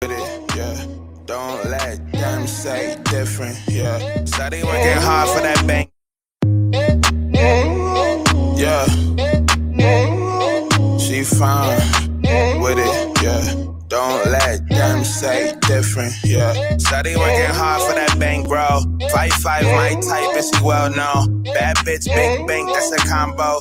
Yeah, don't let them say different. Yeah, study working hard for that bank. Yeah, she fine with it. Yeah, don't let them say different. Yeah, study working hard for that bank, bro. 5'5", my type, and she well known. Bad bitch, big bank, that's a combo.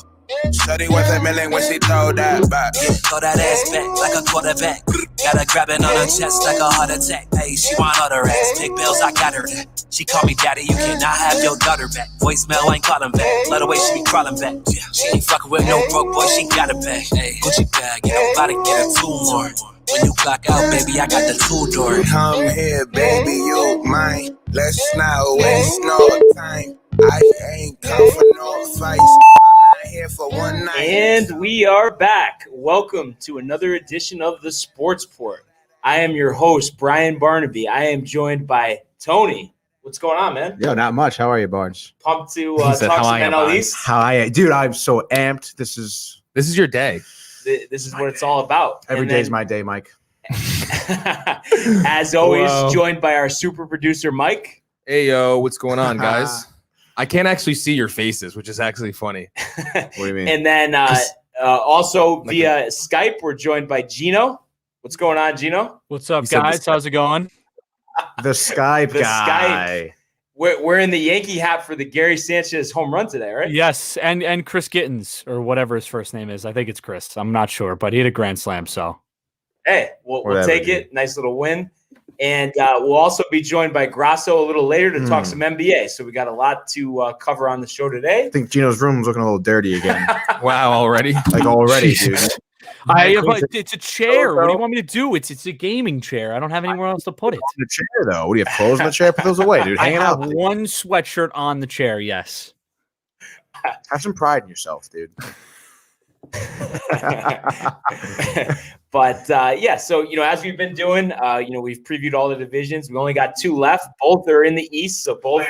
Shorty worth $1 million when she throw that back. Throw that ass back like a quarterback. Gotta grab it on her chest like a heart attack. Hey, she want other ass. Big bills, I got her that. She call me daddy, you cannot have your daughter back. Voicemail ain't calling back. Let her way, she be crawling back. Yeah, she ain't fucking with no broke boy, she got a bag. Hey, Gucci bag, and I'm about to get her 2 more. When you clock out, baby, I got the 2 door. Come here, baby, you mine. Let's not waste no time. I ain't come for no fights. Here for one night. And we are back. Welcome to another edition of the Sports Port. I am your host, Brian Barnaby. I am joined by Tony. What's going on, man? Yo, not much. How are you, Barnes? Pumped to talk some NL East. How are you? Dude, I'm so amped. This is your day. This is what it's all about. Every day is my day, Mike. As always, joined by our super producer, Mike. Hey, yo, what's going on, guys? I can't actually see your faces, which is actually funny. What do you mean? And then also via Skype, we're joined by Gino. What's going on, Gino? What's up, guys? How's it going? The Skype guy. We're in the Yankee hat for the Gary Sanchez home run today, right? Yes, and Chris Gittens, or whatever his first name is. I think it's Chris. I'm not sure, but he had a grand slam, so. Hey, we'll take it. Nice little win. And we'll also be joined by Grasso a little later to talk some NBA. So we got a lot to cover on the show today. I think Gino's room is looking a little dirty again. Wow, already? Like already, dude. It's a chair. What do you want me to do? It's a gaming chair. I don't have anywhere else to put it. The chair, though. What do you have clothes on the chair? Put those away, dude. Hanging out. I have one sweatshirt on the chair. Yes. Have some pride in yourself, dude. But so as we've been doing, we've previewed all the divisions. We only got 2 left. Both are in the East, so both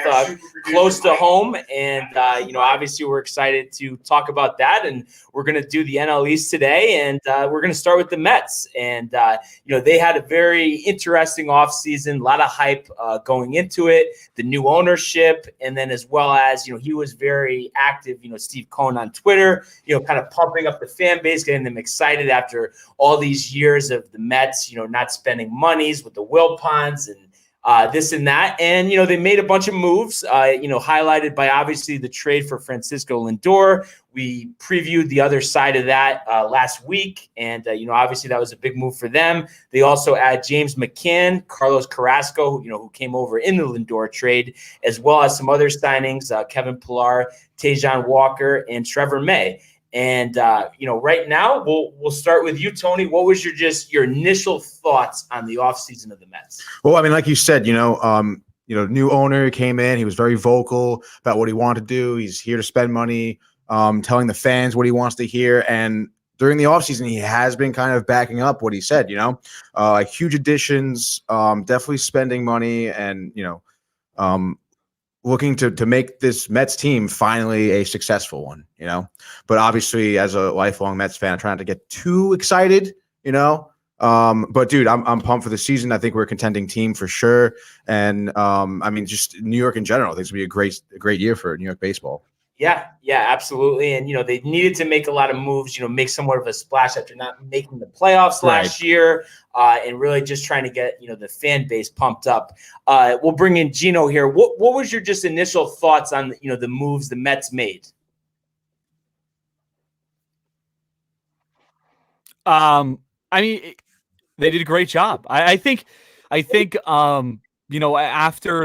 close to home. And obviously we're excited to talk about that. And we're going to do the NL East today, and we're going to start with the Mets. And they had a very interesting offseason, a lot of hype going into it. The new ownership, and then as well as he was very active. Steve Cohen on Twitter, kind of pumping up the fan base, getting them excited after all these years of the Mets, not spending monies with the Wilpons and this and that. And, they made a bunch of moves, highlighted by obviously the trade for Francisco Lindor. We previewed the other side of that last week. And, obviously that was a big move for them. They also add James McCann, Carlos Carrasco, who came over in the Lindor trade, as well as some other signings, Kevin Pillar, Tejan Walker, and Trevor May. And, right now we'll start with you, Tony. What was your initial thoughts on the offseason of the Mets? Well, I mean, like you said, new owner came in. He was very vocal about what he wanted to do. He's here to spend money, telling the fans what he wants to hear. And during the offseason, he has been kind of backing up what he said, like huge additions, definitely spending money and, looking to make this Mets team finally a successful one, But obviously, as a lifelong Mets fan, I'm trying not to get too excited, But dude, I'm pumped for the season. I think we're a contending team for sure, and just New York in general. I think it's gonna be a great year for New York baseball. Yeah, absolutely. And, they needed to make a lot of moves, make somewhat of a splash after not making the playoffs last year, and really just trying to get, the fan base pumped up. We'll bring in Gino here. What was your just initial thoughts on, the moves the Mets made? They did a great job. I think, after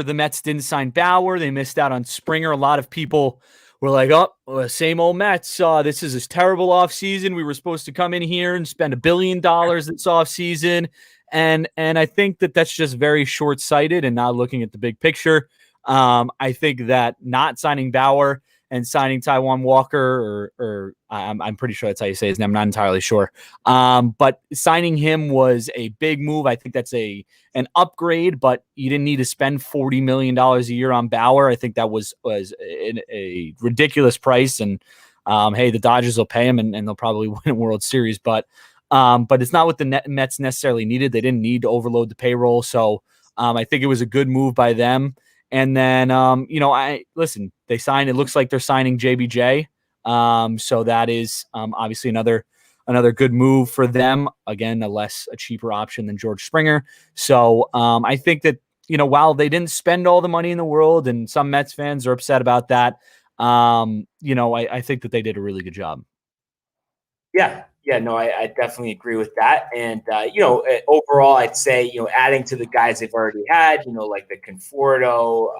the Mets didn't sign Bauer, they missed out on Springer. A lot of people were like, oh, same old Mets. This is a terrible offseason. We were supposed to come in here and spend $1 billion this offseason. And I think that's just very short-sighted and not looking at the big picture. I think that not signing Bauer and signing Taijuan Walker, or I'm pretty sure that's how you say his name. I'm not entirely sure. But signing him was a big move. I think that's an upgrade, but you didn't need to spend $40 million a year on Bauer. I think that was a ridiculous price. And hey, the Dodgers will pay him, and they'll probably win a World Series. But But it's not what the Mets necessarily needed. They didn't need to overload the payroll. So I think it was a good move by them. And then, they signed, it looks like they're signing JBJ. So that is obviously another good move for them. Again, a cheaper option than George Springer. So I think that, while they didn't spend all the money in the world and some Mets fans are upset about that, I think that they did a really good job. Yeah, no, I definitely agree with that. And, overall, I'd say, adding to the guys they've already had, like the Conforto,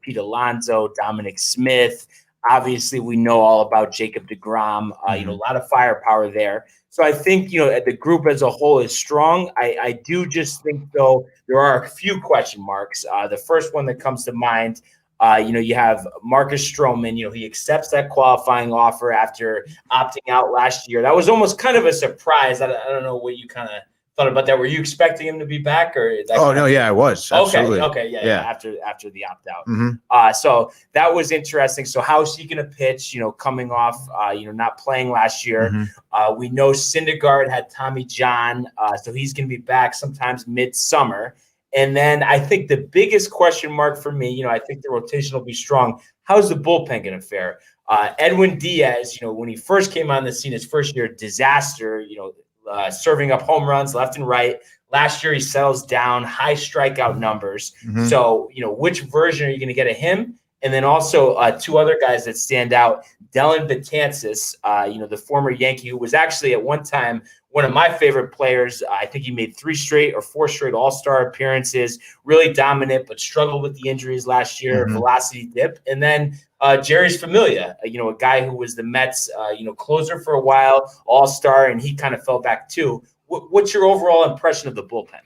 Pete Alonso, Dominic Smith. Obviously, we know all about Jacob deGrom, a lot of firepower there. So I think, the group as a whole is strong. I do just think, though, there are a few question marks. The first one that comes to mind, you have Marcus Stroman. He accepts that qualifying offer after opting out last year. That was almost kind of a surprise. I don't know what you kind of thought about that. Were you expecting him to be back, or? I was. Absolutely. Okay, yeah. After the opt out. So that was interesting. So how is he going to pitch? Coming off, not playing last year. We know Syndergaard had Tommy John, so he's going to be back sometimes midsummer. And then I think the biggest question mark for me, I think the rotation will be strong. How's the bullpen going to fare? Edwin Diaz, when he first came on the scene, his first year, disaster, serving up home runs left and right. Last year, he settles down, high strikeout numbers. So, which version are you going to get of him? And then also two other guys that stand out, Dellin Betances, the former Yankee who was actually at one time one of my favorite players. I think he made 3 straight or 4 straight all-star appearances, really dominant, but struggled with the injuries last year, velocity dip. And then Jerry's Familia, a guy who was the Mets, closer for a while, all-star, and he kind of fell back too. What's your overall impression of the bullpen?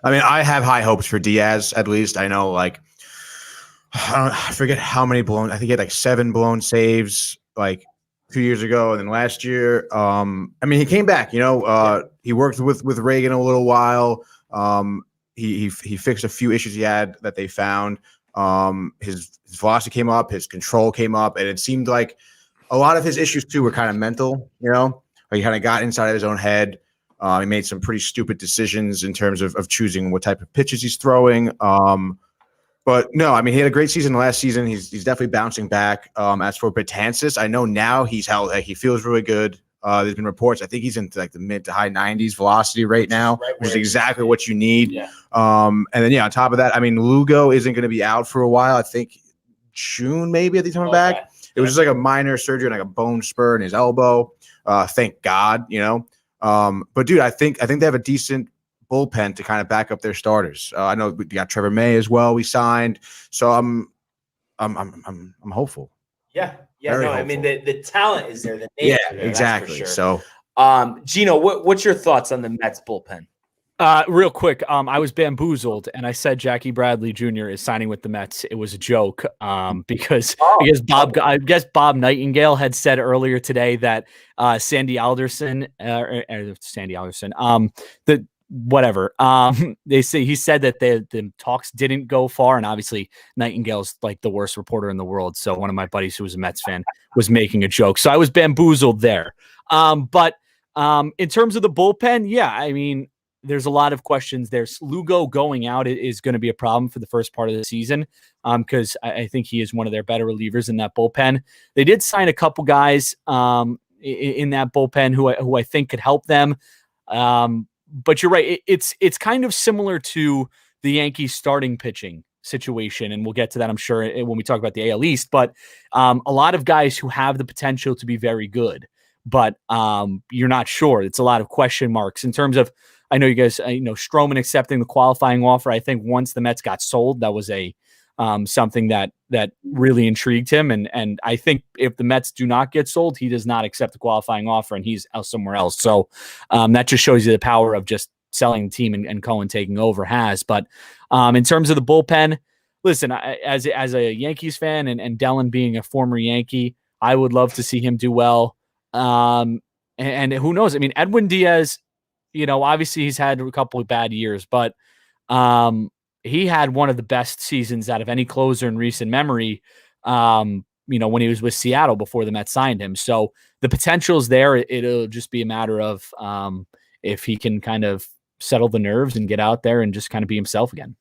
I mean, I have high hopes for Diaz, at least. I know, I forget how many blown. I think he had 7 blown saves, 2 years ago, and then last year. He came back. He worked with Reagan a little while. He fixed a few issues he had that they found. His velocity came up, his control came up, and it seemed like a lot of his issues too were kind of mental. He kind of got inside of his own head. He made some pretty stupid decisions in terms of choosing what type of pitches he's throwing. But no, he had a great season last season. He's definitely bouncing back. As for Betances, I know now he's held. He feels really good. There's been reports. I think he's into the mid to high 90s velocity right now, which is exactly what you need. Yeah. And then on top of that, Lugo isn't going to be out for a while. I think June maybe at the coming back. It was just a minor surgery and a bone spur in his elbow. Thank God, But dude, I think they have a decent bullpen to kind of back up their starters. I know we got Trevor May as well. We signed, so I'm hopeful. Yeah. Very no, hopeful. The talent is there. The names are there, exactly. That's for sure. So, Gino, what's your thoughts on the Mets bullpen? Real quick, I was bamboozled, and I said Jackie Bradley Jr. is signing with the Mets. It was a joke, because Bob Nightingale had said earlier today that Sandy Alderson, he said that the talks didn't go far, and obviously Nightingale's the worst reporter in the world. So one of my buddies who was a Mets fan was making a joke, so I was bamboozled there. But in terms of the bullpen, there's a lot of questions. There's Lugo going out is going to be a problem for the first part of the season, because I think he is one of their better relievers in that bullpen. They did sign a couple guys in that bullpen who I think could help them. But you're right. It's kind of similar to the Yankees starting pitching situation, and we'll get to that, I'm sure, when we talk about the AL East. But a lot of guys who have the potential to be very good, but you're not sure. It's a lot of question marks in terms of. I know you guys, Stroman accepting the qualifying offer. I think once the Mets got sold, that was something that really intrigued him. And I think if the Mets do not get sold, he does not accept the qualifying offer and he's out somewhere else. So that just shows you the power of just selling the team and Cohen taking over has. But in terms of the bullpen, listen, as a Yankees fan and Dellin being a former Yankee, I would love to see him do well. And who knows? Edwin Diaz, obviously he's had a couple of bad years, but he had one of the best seasons out of any closer in recent memory, when he was with Seattle before the Mets signed him. So the potential is there. It'll just be a matter of, if he can kind of settle the nerves and get out there and just kind of be himself again.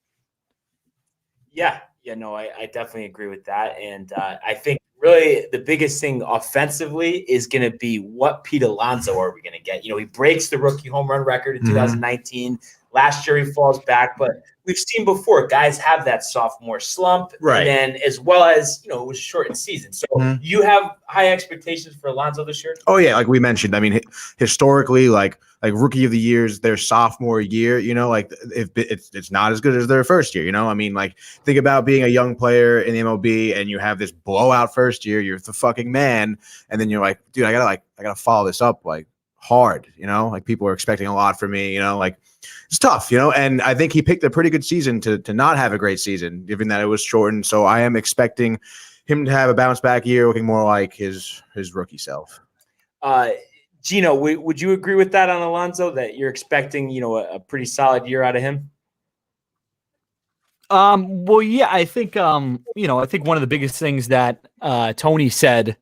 Yeah, no, I definitely agree with that. And I think really the biggest thing offensively is going to be what Pete Alonso are we going to get? He breaks the rookie home run record in 2019. Last year he falls back, but we've seen before guys have that sophomore slump, Right? And then as well as it was a shortened season, so you have high expectations for Alonso this year. Oh yeah, like we mentioned. I mean, historically, like rookie of the years, their sophomore year, like if it's not as good as their first year. I mean, like think about being a young player in the MLB and you have this blowout first year. You're the fucking man, and then you're like, dude, I gotta follow this up like hard. Like people are expecting a lot from me. Like. It's tough, and I think he picked a pretty good season to not have a great season, given that it was shortened. So I am expecting him to have a bounce back year, looking more like his rookie self. Gino, would you agree with that on Alonso, that you're expecting, a pretty solid year out of him? Well, yeah, I think, I think one of the biggest things that Tony said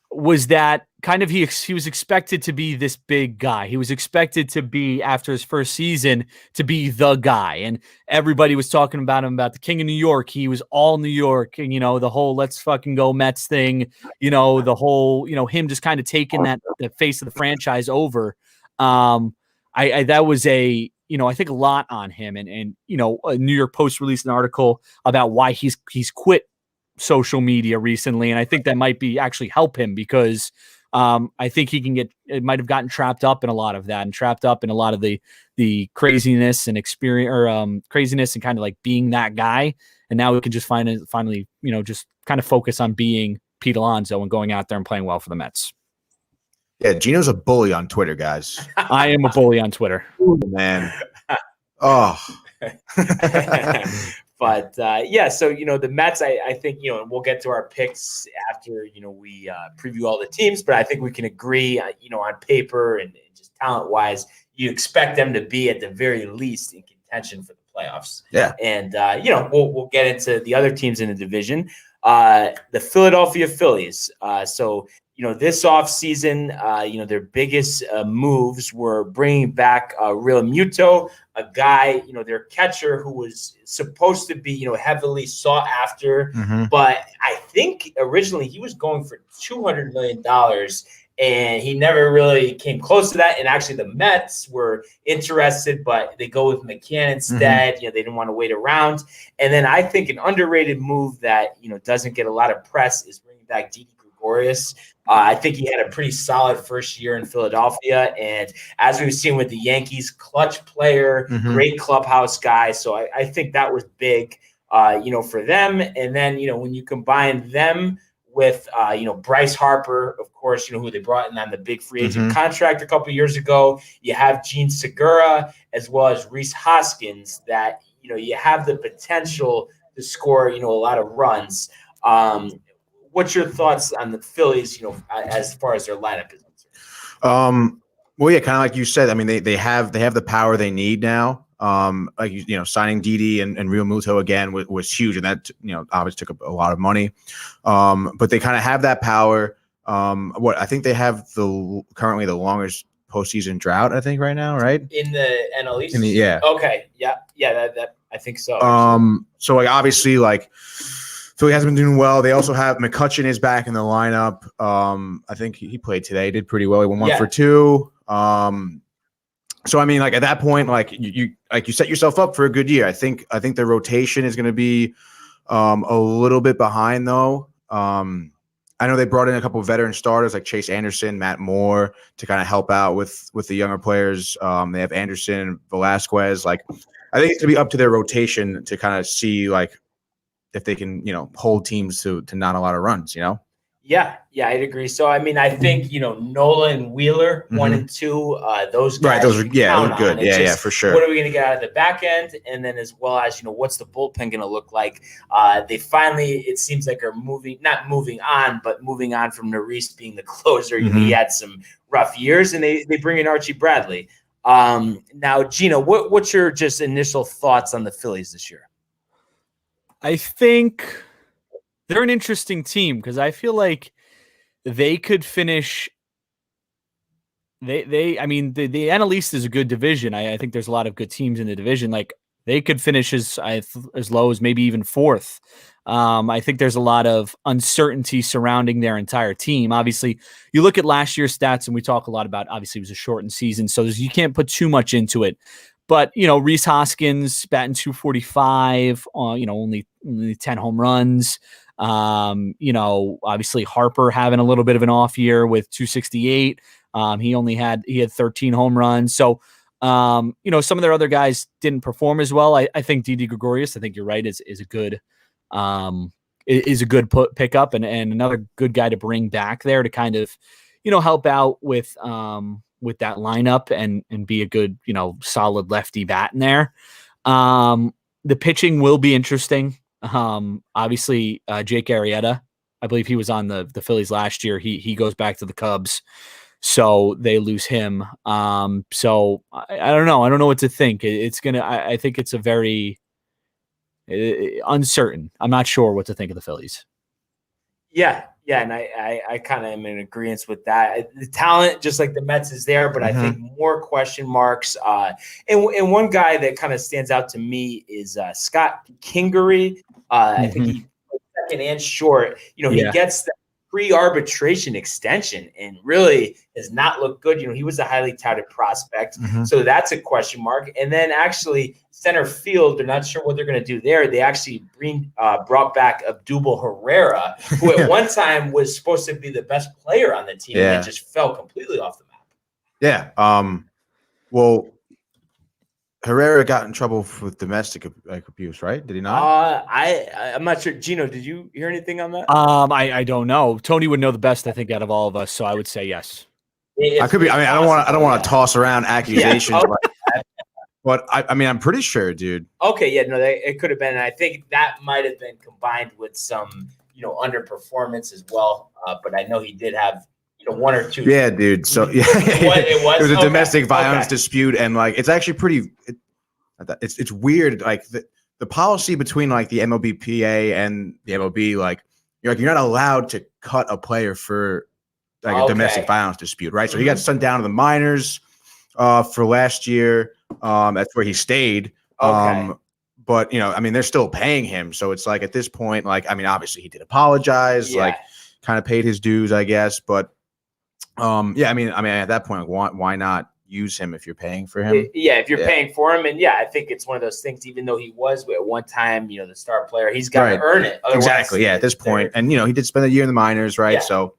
was that kind of he was expected to be this big guy. He was expected to be, after his first season, to be the guy. And everybody was talking about him, about the King of New York. He was all New York, and, the whole let's fucking go Mets thing, the whole, him just kind of taking the face of the franchise over. That was I think a lot on him. And a New York Post released an article about why he's quit social media recently, and I think that might be actually help him, because I think it might have gotten trapped up in a lot of that, and trapped up in a lot of the craziness and experience, or craziness and kind of like being that guy. And now we can just finally just kind of focus on being Pete Alonso and going out there and playing well for the Mets. Yeah, Gino's a bully on Twitter, guys. I am a bully on Twitter. Ooh, man. Oh. But so the Mets, I think and we'll get to our picks after we preview all the teams, but I think we can agree on paper and just talent wise, you expect them to be at the very least in contention for the playoffs. Yeah, and we'll get into the other teams in the division. The Philadelphia Phillies. So this offseason, their biggest moves were bringing back Real Muto, a guy, their catcher who was supposed to be, heavily sought after. But I think originally he was going for $200 million, and he never really came close to that. And actually the Mets were interested, but they go with McCann instead. They didn't want to wait around. And then I think an underrated move that, doesn't get a lot of press is bringing back Didi Gregorius. I think he had a pretty solid first year in Philadelphia. And as we've seen with the Yankees, clutch player, great clubhouse guy. So I think that was big, for them. And then, when you combine them with, Bryce Harper, of course, who they brought in on the big free agent contract a couple of years ago. You have Gene Segura as well as Rhys Hoskins that, you have the potential to score, a lot of runs. What's your thoughts on the Phillies, as far as their lineup is concerned? Well, yeah, kind of like you said. I mean, they have the power they need now. Like signing Didi and Real Muto again was huge, and that obviously took a lot of money. But they kind of have that power. I think they have currently the longest postseason drought. I think right now, right in the NL East. Yeah. Okay. Yeah. That I think so. So like obviously like. Philly hasn't been doing well. They also have McCutchen is back in the lineup. I think he played today, did pretty well. He went 1 for 2. So I mean, like at that point, like you set yourself up for a good year. I think the rotation is going to be a little bit behind though. I know they brought in a couple of veteran starters like Chase Anderson, Matt Moore to kind of help out with the younger players. They have Anderson and Velasquez. Like I think it's going to be up to their rotation to kind of see like if they can, hold teams to not a lot of runs, Yeah, I'd agree. So, I mean, I think, Nola and Wheeler, 1 and 2, those guys. Right, those are good. Yeah, for sure. What are we going to get out of the back end? And then as well as, what's the bullpen going to look like? They finally, it seems like, are not moving on, but moving on from Neris being the closer. He had some rough years, and they bring in Archie Bradley. Now, Gino, what's your just initial thoughts on the Phillies this year? I think they're an interesting team because I feel like they could finish I mean, the NL East is a good division. I think there's a lot of good teams in the division. Like they could finish as low as maybe even fourth. I think there's a lot of uncertainty surrounding their entire team. Obviously, you look at last year's stats, and we talk a lot about. Obviously, it was a shortened season, so you can't put too much into it. But Rhys Hoskins batting .245, only 10 home runs. Obviously Harper having a little bit of an off year with .268. He had 13 home runs. So, some of their other guys didn't perform as well. I think Didi Gregorius, I think you're right, is a good pickup and another good guy to bring back there to kind of, help out with that lineup and be a good, solid lefty bat in there. The pitching will be interesting. Obviously, Jake Arrieta, I believe he was on the Phillies last year. He goes back to the Cubs, so they lose him. So I don't know. I don't know what to think. I think it's a very uncertain. I'm not sure what to think of the Phillies. Yeah, and I kind of am in agreement with that. The talent, just like the Mets, is there, but I think more question marks. And one guy that kind of stands out to me is Scott Kingery. I think he plays second and short. He gets the pre-arbitration extension and really has not looked good. He was a highly touted prospect, so that's a question mark. And then actually center field, they're not sure what they're going to do there. They actually brought back Abdul Herrera, who at one time was supposed to be the best player on the team, and just fell completely off the map. Yeah. Well, Herrera got in trouble with domestic abuse, right? Did he not? I'm not sure. Gino, did you hear anything on that? I don't know. Tony would know the best, I think, out of all of us. So I would say yes. I could be. I mean, I don't want to toss around accusations, but I'm pretty sure, dude. Okay, yeah, no, it could have been. And I think that might have been combined with some, underperformance as well. But I know he did have, one or two. Yeah, dude. So yeah, it was a domestic violence dispute, and it's actually pretty. It's weird. Like the policy between the MLBPA and the MLB, you're not allowed to cut a player for a domestic violence dispute, right? So he got sent down to the minors for last year. That's where he stayed. But they're still paying him, so it's at this point, obviously he did apologize, kind of paid his dues, I guess, but. At that point, why not use him if you're paying for him? Yeah, if you're paying for him, and I think it's one of those things. Even though he was at one time, the star player, he's got to earn it. Otherwise, exactly. Yeah, at this point, and he did spend a year in the minors, right? Yeah. So,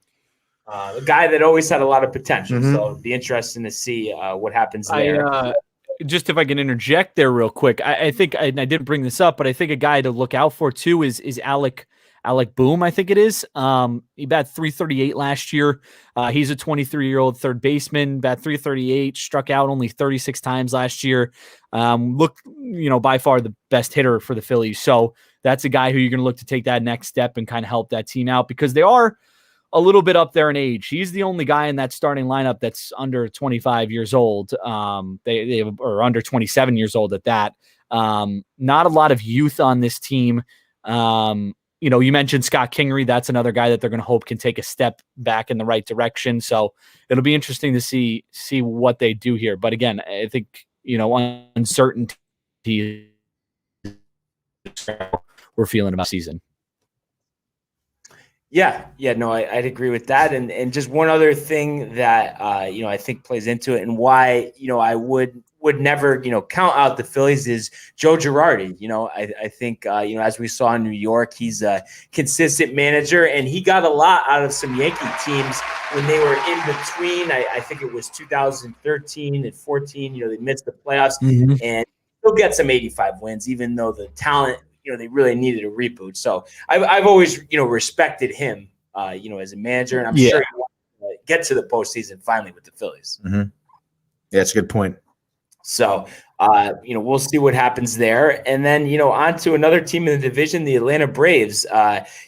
a guy that always had a lot of potential. So it'd be interesting to see what happens there. Just if I can interject there real quick, I think I didn't bring this up, but I think a guy to look out for too is Alec Boom, I think it is. He batted .338 last year. He's a 23-year-old third baseman, bat .338, struck out only 36 times last year. Looked, by far the best hitter for the Phillies. So that's a guy who you're going to look to take that next step and kind of help that team out because they are a little bit up there in age. He's the only guy in that starting lineup that's under 25 years old. They are under 27 years old at that. Not a lot of youth on this team. You mentioned Scott Kingery. That's another guy that they're going to hope can take a step back in the right direction. So it'll be interesting to see what they do here. But again, I think, uncertainty we're feeling about season. Yeah, no, I'd agree with that. And just one other thing that, I think plays into it and why, I would never, count out the Phillies is Joe Girardi. I think, as we saw in New York, he's a consistent manager and he got a lot out of some Yankee teams when they were in between. I think it was 2013 and 14, they missed the playoffs and he'll get some 85 wins, even though the talent, they really needed a reboot. So I've always, respected him, as a manager, and I'm sure he wants to get to the postseason finally with the Phillies. Yeah, that's a good point. So, we'll see what happens there. And then, on to another team in the division, the Atlanta Braves,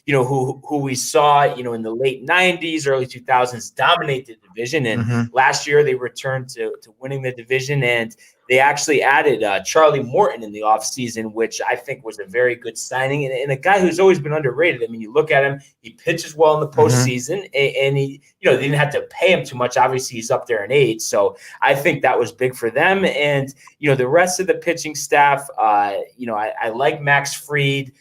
who we saw, in the late 90s, early 2000s, dominate the division. And last year they returned to winning the division, and they actually added Charlie Morton in the offseason, which I think was a very good signing, and a guy who's always been underrated. I mean, you look at him, he pitches well in the postseason, and he, they didn't have to pay him too much. Obviously, he's up there in age, so I think that was big for them. And, the rest of the pitching staff, I like Max Fried.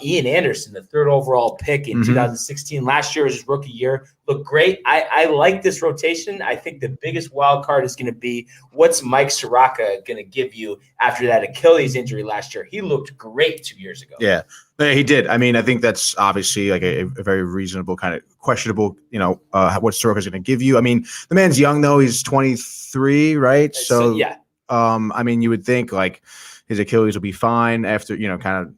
Ian Anderson, the 3rd overall pick in 2016. Last year was his rookie year. Looked great. I like this rotation. I think the biggest wild card is going to be what's Mike Soroka going to give you after that Achilles injury last year. He looked great 2 years ago. Yeah, he did. I mean, I think that's obviously like a very reasonable kind of questionable, what Soroka's going to give you. I mean, the man's young, though. He's 23, right? So yeah. I mean, you would think like his Achilles will be fine after, kind of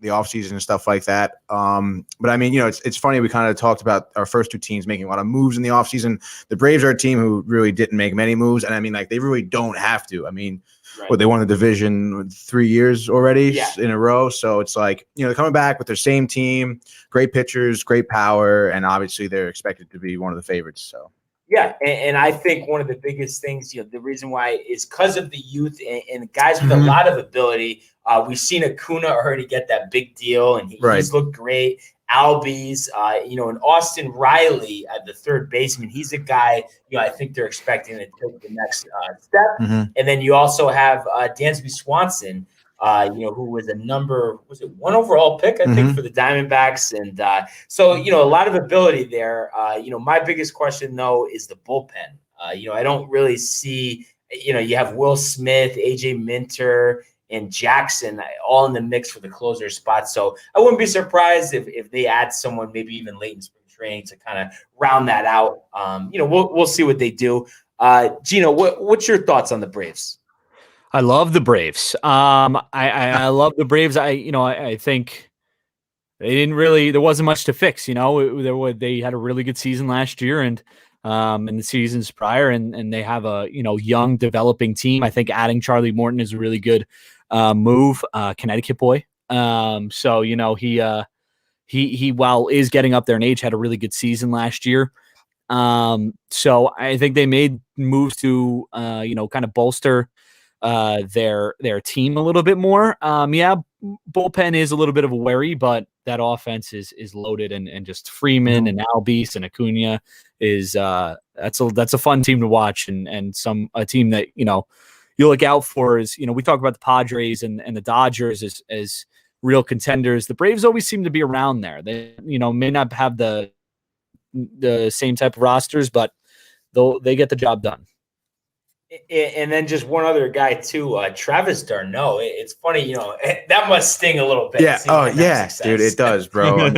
the offseason and stuff like that. But I mean, it's funny. We kind of talked about our first 2 teams making a lot of moves in the offseason. The Braves are a team who really didn't make many moves. And I mean, like, they really don't have to. I mean, they won the division 3 years already in a row. So it's like, they're coming back with their same team, great pitchers, great power. And obviously they're expected to be one of the favorites. So. Yeah, and I think one of the biggest things, the reason why is because of the youth and guys with a lot of ability. We've seen Acuna already get that big deal, and he's looked great. Albies, and Austin Riley at the 3rd baseman. He's a guy, I think they're expecting to take the next step. And then you also have Dansby Swanson, who was a 1 overall pick, I think, for the Diamondbacks. And so, a lot of ability there. My biggest question, though, is the bullpen. I don't really see, you have Will Smith, AJ Minter, and Jackson all in the mix for the closer spot. So I wouldn't be surprised if they add someone maybe even late in spring training to kind of round that out. We'll see what they do. Gino, what's your thoughts on the Braves? I love the Braves. I love the Braves. I think they didn't really. There wasn't much to fix. They had a really good season last year, and in the seasons prior, and they have a young developing team. I think adding Charlie Morton is a really good move. Connecticut boy. So he while is getting up there in age, had a really good season last year. So I think they made moves to kind of bolster their team a little bit more. Bullpen is a little bit of a worry, but that offense is loaded, and just Freeman and Albies and Acuna is that's a fun team to watch, and a team that you look out for is we talk about the Padres and the Dodgers as real contenders. The Braves always seem to be around there. They may not have the same type of rosters, but they get the job done. And then just one other guy too, Travis d'Arnaud. It's funny, that must sting a little bit. Yeah. Oh yeah, dude, it does, bro.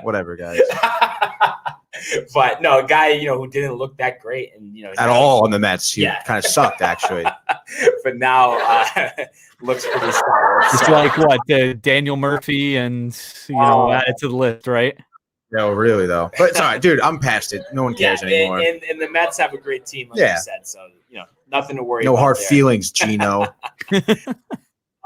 Whatever, guys. But no, a guy who didn't look that great, and at all on the Mets. He kind of sucked, actually. But now looks pretty solid. It's like what Daniel Murphy, and add it to the list, right? No, really though. But it's all right, dude. I'm past it. No one cares anymore. And the Mets have a great team, like you said. So nothing to worry about. No hard there. feelings, Gino.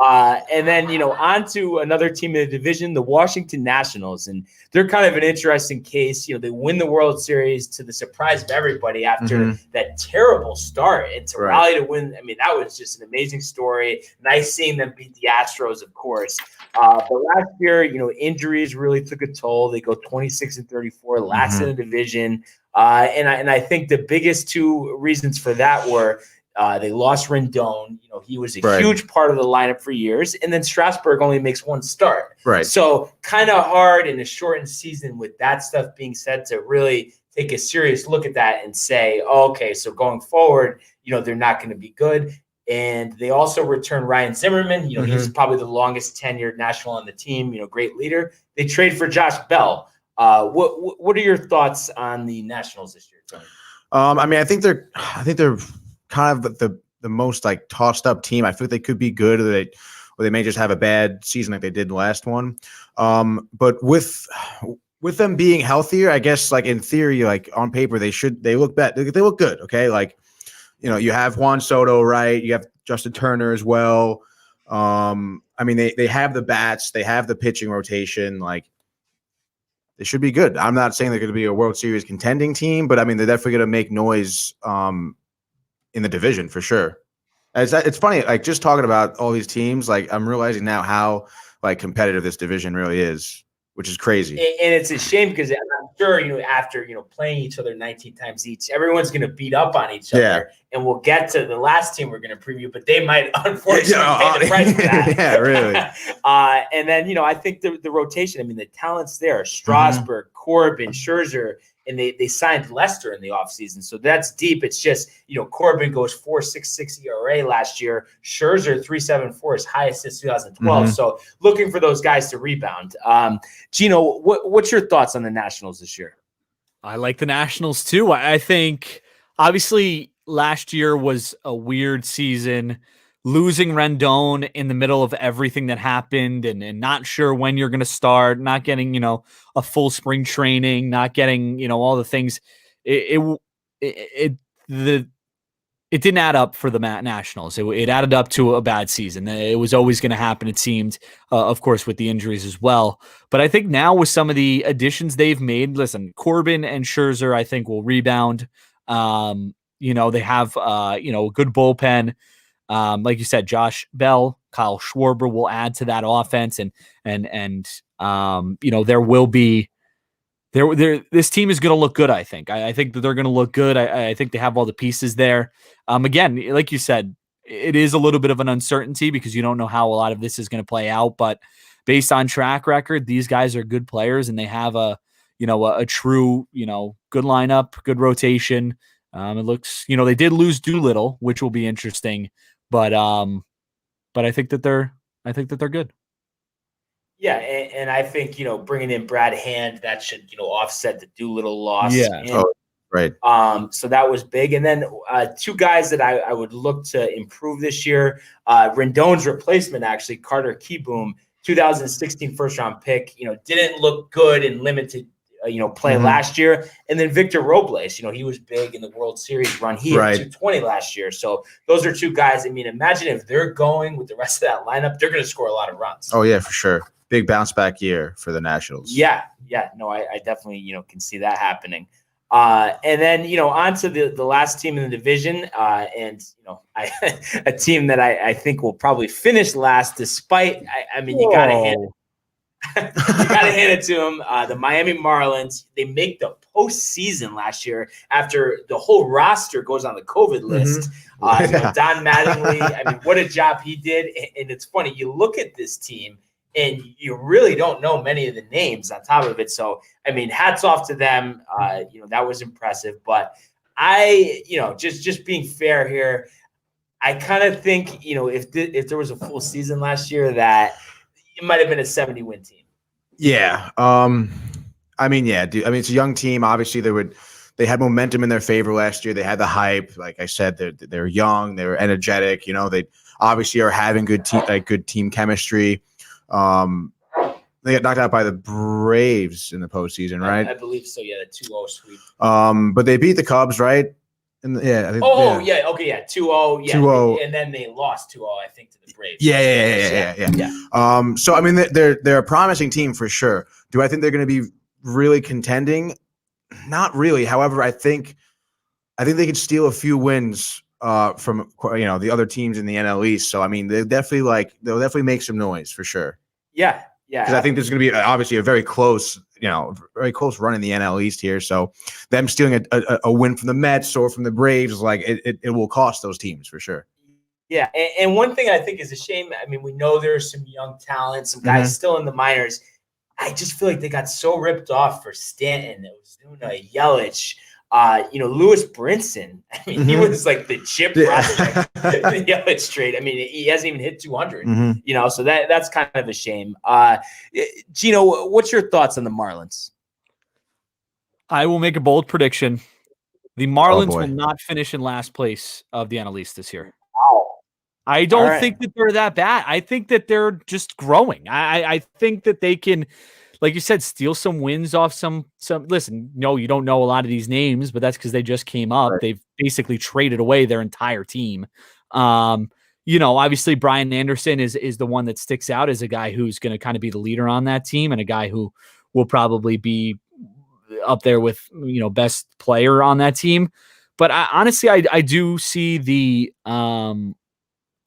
And then, on to another team in the division, the Washington Nationals. And they're kind of an interesting case. They win the World Series to the surprise of everybody after that terrible start. And to rally to win, I mean, that was just an amazing story. Nice seeing them beat the Astros, of course. But last year, injuries really took a toll. They go 26-34, last in the division. And I think the biggest 2 reasons for that were they lost Rendon. He was a huge part of the lineup for years. And then Strasburg only makes 1 start. Right. So kind of hard in a shortened season with that stuff being said to really take a serious look at that and say, okay, so going forward, they're not going to be good. And they also return Ryan Zimmerman. He's probably the longest tenured National on the team, great leader. They trade for Josh Bell. What are your thoughts on the Nationals this year, Tony? I mean, I think they're kind of the most like tossed up team. I feel like they could be good, or they may just have a bad season like they did last one. But with them being healthier, I guess like in theory, like on paper, they look better. They look good. Okay. Like, you have Juan Soto, right? You have Justin Turner as well. I mean, they have the bats, they have the pitching rotation. Like, they should be good. I'm not saying they're going to be a World Series contending team, but I mean, they're definitely going to make noise in the division for sure. It's funny, like just talking about all these teams, like I'm realizing now how like competitive this division really is, which is crazy. And it's a shame because I'm sure, after, playing each other 19 times each, everyone's going to beat up on each other. And we'll get to the last team we're going to preview, but they might unfortunately pay the price for that. Yeah, really. And then, I think the rotation, I mean, the talent's there. Strasburg, Corbin, Scherzer, and they signed Lester in the offseason. So that's deep. It's just, Corbin goes 4.66 ERA last year. Scherzer 3.74, his highest since 2012. So looking for those guys to rebound. Gino, what's your thoughts on the Nationals this year? I like the Nationals too. I think obviously last year was a weird season. Losing Rendon in the middle of everything that happened and not sure when you're going to start, not getting, a full spring training, not getting, all the things. It didn't add up for the Nationals. It added up to a bad season. It was always going to happen, it seemed, of course, with the injuries as well. But I think now with some of the additions they've made, listen, Corbin and Scherzer, I think will rebound. They have, a good bullpen. Like you said, Josh Bell, Kyle Schwarber will add to that offense, and there will be this team is going to look good. I think that they're going to look good. I think they have all the pieces there. Again, like you said, it is a little bit of an uncertainty because you don't know how a lot of this is going to play out. But based on track record, these guys are good players, and they have a true good lineup, good rotation. It looks they did lose Doolittle, which will be interesting. But I think that they're good. Yeah, and I think bringing in Brad Hand, that should offset the Doolittle loss. Yeah, right. So that was big. And then two guys that I would look to improve this year. Rendon's replacement, actually, Carter Kieboom, 2016 first round pick. Didn't look good in limited play last year. And then Victor Robles, he was big in the World Series run. He hit 220 last year. So those are two guys. I mean, imagine if they're going with the rest of that lineup, they're going to score a lot of runs. Oh, yeah, for sure. Big bounce back year for the Nationals. Yeah. No, I definitely, can see that happening. And then, on to the last team in the division. And, a team that I think will probably finish last despite, you got to hand it. You got to hand it to them. The Miami Marlins, they make the postseason last year after the whole roster goes on the COVID list. Don Mattingly, what a job he did. And it's funny, you look at this team and you really don't know many of the names on top of it. So, hats off to them. That was impressive. But just being fair here, I kind of think, if there was a full season last year, that it might have been a 70-win team. Yeah. It's a young team. Obviously, they had momentum in their favor last year. They had the hype. Like I said, they're young. They were energetic. They obviously are having good team chemistry. They got knocked out by the Braves in the postseason, right? I believe so. Yeah, the 2-0 sweep. But they beat the Cubs, right? I think, yeah. Okay, yeah, 2-0. Yeah, 2-0. And then they lost 2-0, I think, to the Braves. Yeah. So they're a promising team for sure. Do I think they're going to be really contending? Not really. However, I think they could steal a few wins from the other teams in the NL East. So they'll definitely make some noise for sure. Yeah. Because I think there's going to be obviously a very close run in the NL East here. So them stealing a win from the Mets or from the Braves, it will cost those teams for sure. Yeah, and one thing I think is a shame. We know there's some young talent, some guys still in the minors. I just feel like they got so ripped off for Stanton, Ozuna, Yelich, Lewis Brinson. He was like the chip prospect in the Yelich trade. He hasn't even hit 200. So that's kind of a shame. Gino, what's your thoughts on the Marlins? I will make a bold prediction. The Marlins will not finish in last place of the NL East this year. I don't think that they're that bad. I think that they're just growing. I think that they can, like you said, steal some wins off some. Listen, no, you don't know a lot of these names, but that's because they just came up. Right. They've basically traded away their entire team. Obviously Brian Anderson is the one that sticks out as a guy who's going to kind of be the leader on that team and a guy who will probably be up there with, best player on that team. But honestly, I do see the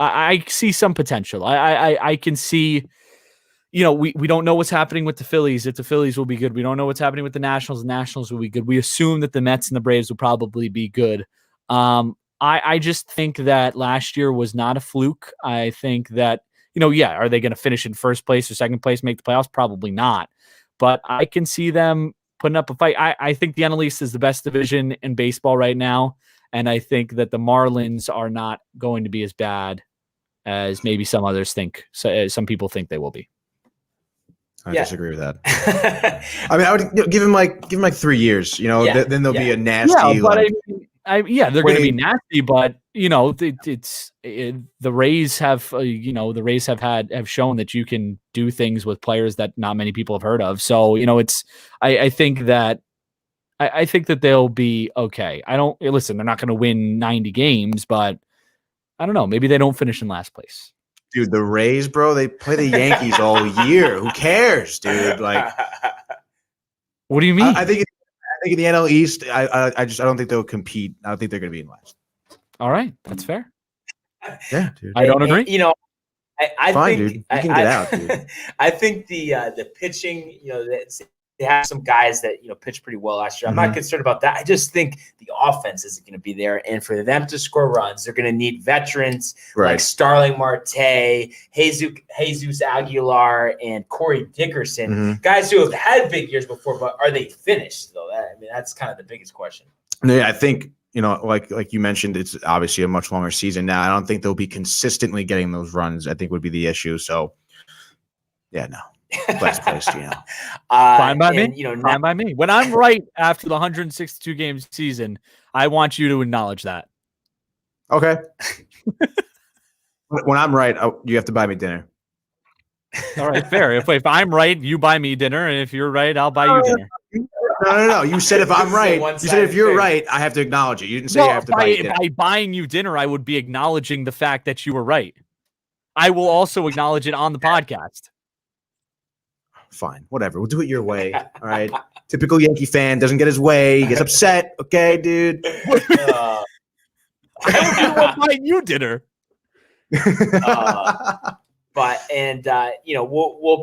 I see some potential. I can see, we don't know what's happening with the Phillies. If the Phillies will be good, we don't know what's happening with the Nationals will be good. We assume that the Mets and the Braves will probably be good. I just think that last year was not a fluke. I think that, are they going to finish in first place or second place, make the playoffs? Probably not. But I can see them putting up a fight. I think the NL East is the best division in baseball right now. And I think that the Marlins are not going to be as bad as maybe some others think. So some people think they will be. I disagree with that. I mean, I would give him like 3 years. Then there'll be a nasty. Yeah, but they're going to be nasty. But the Rays have have shown that you can do things with players that not many people have heard of. So I think that they'll be okay. They're not going to win 90 games, but I don't know. Maybe they don't finish in last place. Dude, the Rays, bro, they play the Yankees all year. Who cares, dude? Like, what do you mean? I think in the NL East, I don't think they'll compete. I don't think they're going to be in last. All right, that's fair. Yeah, dude. I don't agree. I Fine, think, dude. You can get out, dude. I think the pitching, they have some guys that pitched pretty well last year. I'm not concerned about that. I just think the offense isn't going to be there, and for them to score runs, they're going to need veterans like Starling Marte, Jesus Aguilar, and Corey Dickerson, guys who have had big years before. But are they finished though? That's kind of the biggest question. Yeah, I think like you mentioned, it's obviously a much longer season now. I don't think they'll be consistently getting those runs. I think would be the issue. So, yeah, no. Last place, fine by me. Fine by me. When I'm right after the 162 game season, I want you to acknowledge that. Okay. When I'm right, you have to buy me dinner. All right, fair. If I'm right, you buy me dinner, and if you're right, I'll buy you dinner. No. You said if I'm right. You said if you're right, I have to acknowledge it. You didn't say I have to buy you dinner. By buying you dinner, I would be acknowledging the fact that you were right. I will also acknowledge it on the podcast. Fine, whatever. We'll do it your way. All right. Typical Yankee fan doesn't get his way. He gets upset. Okay, dude. I will buy you dinner. We'll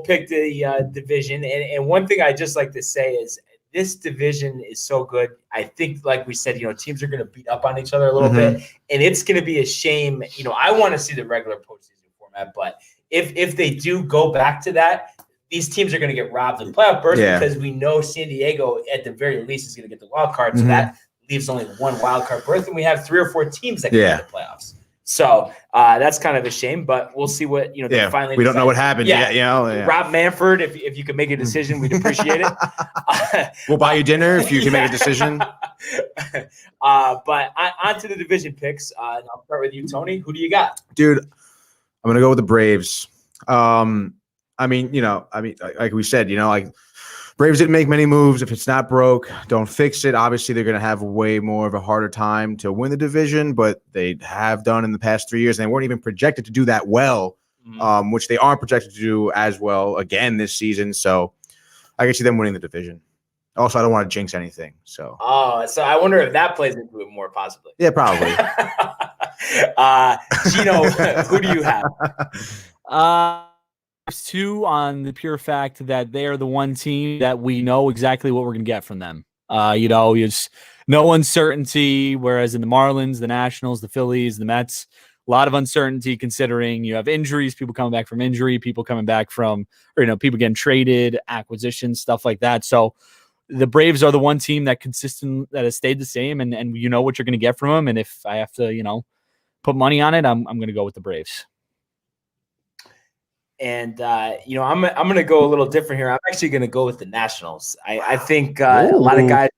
pick the division. And one thing I just like to say is this division is so good. I think, like we said, teams are going to beat up on each other a little bit, and it's going to be a shame. I want to see the regular postseason format, but if they do go back to that, these teams are going to get robbed of playoff berth because we know San Diego, at the very least, is going to get the wild card. So that leaves only one wild card berth, and we have 3 or 4 teams that can get the playoffs. So that's kind of a shame, but we'll see what they finally. We don't know what happened. Yeah. Rob Manfred, if you can make a decision, we'd appreciate it. We'll buy you dinner if you can make a decision. But on to the division picks. And I'll start with you, Tony. Who do you got, dude? I'm gonna go with the Braves. Like we said, Braves didn't make many moves. If it's not broke, don't fix it. Obviously, they're going to have way more of a harder time to win the division, but they have done in the past 3 years, and they weren't even projected to do that well, which they aren't projected to do as well again this season. So I can see them winning the division. Also, I don't want to jinx anything. So I wonder if that plays into it more possibly. Yeah, probably. Gino, who do you have? 2 on the pure fact that they are the one team that we know exactly what we're going to get from them. It's no uncertainty, whereas in the Marlins, the Nationals, the Phillies, the Mets, a lot of uncertainty considering you have injuries, people coming back from injury, people coming back from, people getting traded, acquisitions, stuff like that. So the Braves are the one team that has stayed the same, and you know what you're going to get from them. And if I have to, put money on it, I'm going to go with the Braves. And I'm going to go a little different here. I'm actually going to go with the Nationals. I think a lot of guys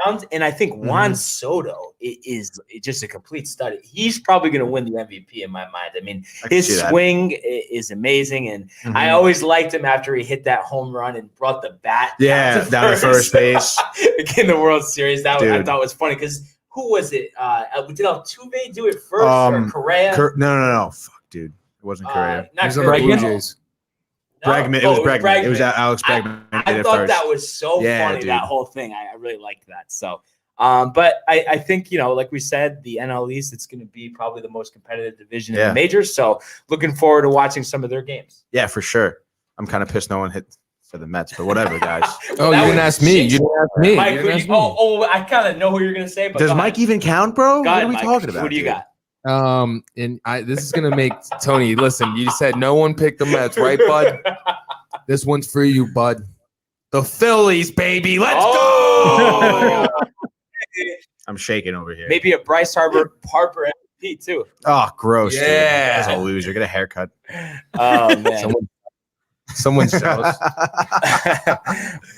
around, and I think Juan Soto is just a complete stud. He's probably going to win the MVP in my mind. I mean, his swing is amazing, and I always liked him after he hit that home run and brought the bat down to first base in the World Series. That I thought was funny because who was it? Did Altuve do it first or Correa? No. Fuck, dude. It wasn't Correa. It was the Blue Jays. Bregman. It was Bregman. It was Alex Bregman. I thought that was so funny, dude. That whole thing. I really liked that. So But I think, like we said, the NL East, it's going to be probably the most competitive division in the majors. So looking forward to watching some of their games. Yeah, for sure. I'm kind of pissed no one hit for the Mets, but whatever, guys. Oh, you didn't ask me. You didn't ask me. Mike, I kind of know who you're going to say. But does Mike even count, bro? What are we talking about? Who do you got? This is gonna make Tony listen. You said no one picked the Mets, right, bud? This one's for you, bud. The Phillies, baby. Let's go. I'm shaking over here. Maybe a Bryce Harper MVP too. Oh, gross. Yeah, dude. That's a loser. Get a haircut. Oh man. Someone's jealous.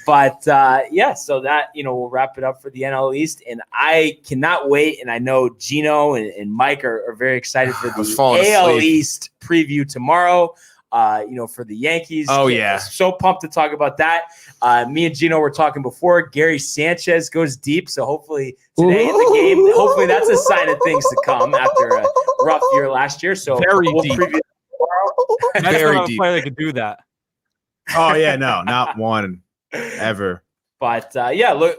But so that we'll wrap it up for the NL East, and I cannot wait. And I know Gino and Mike are very excited for the AL East preview tomorrow. For the Yankees. Oh yeah, so pumped to talk about that. Me and Gino were talking before. Gary Sanchez goes deep, so hopefully today in the game, hopefully that's a sign of things to come after a rough year last year. So we'll deep. preview tomorrow. That's Very not a deep. player that could do that. Oh yeah, no, not one ever. But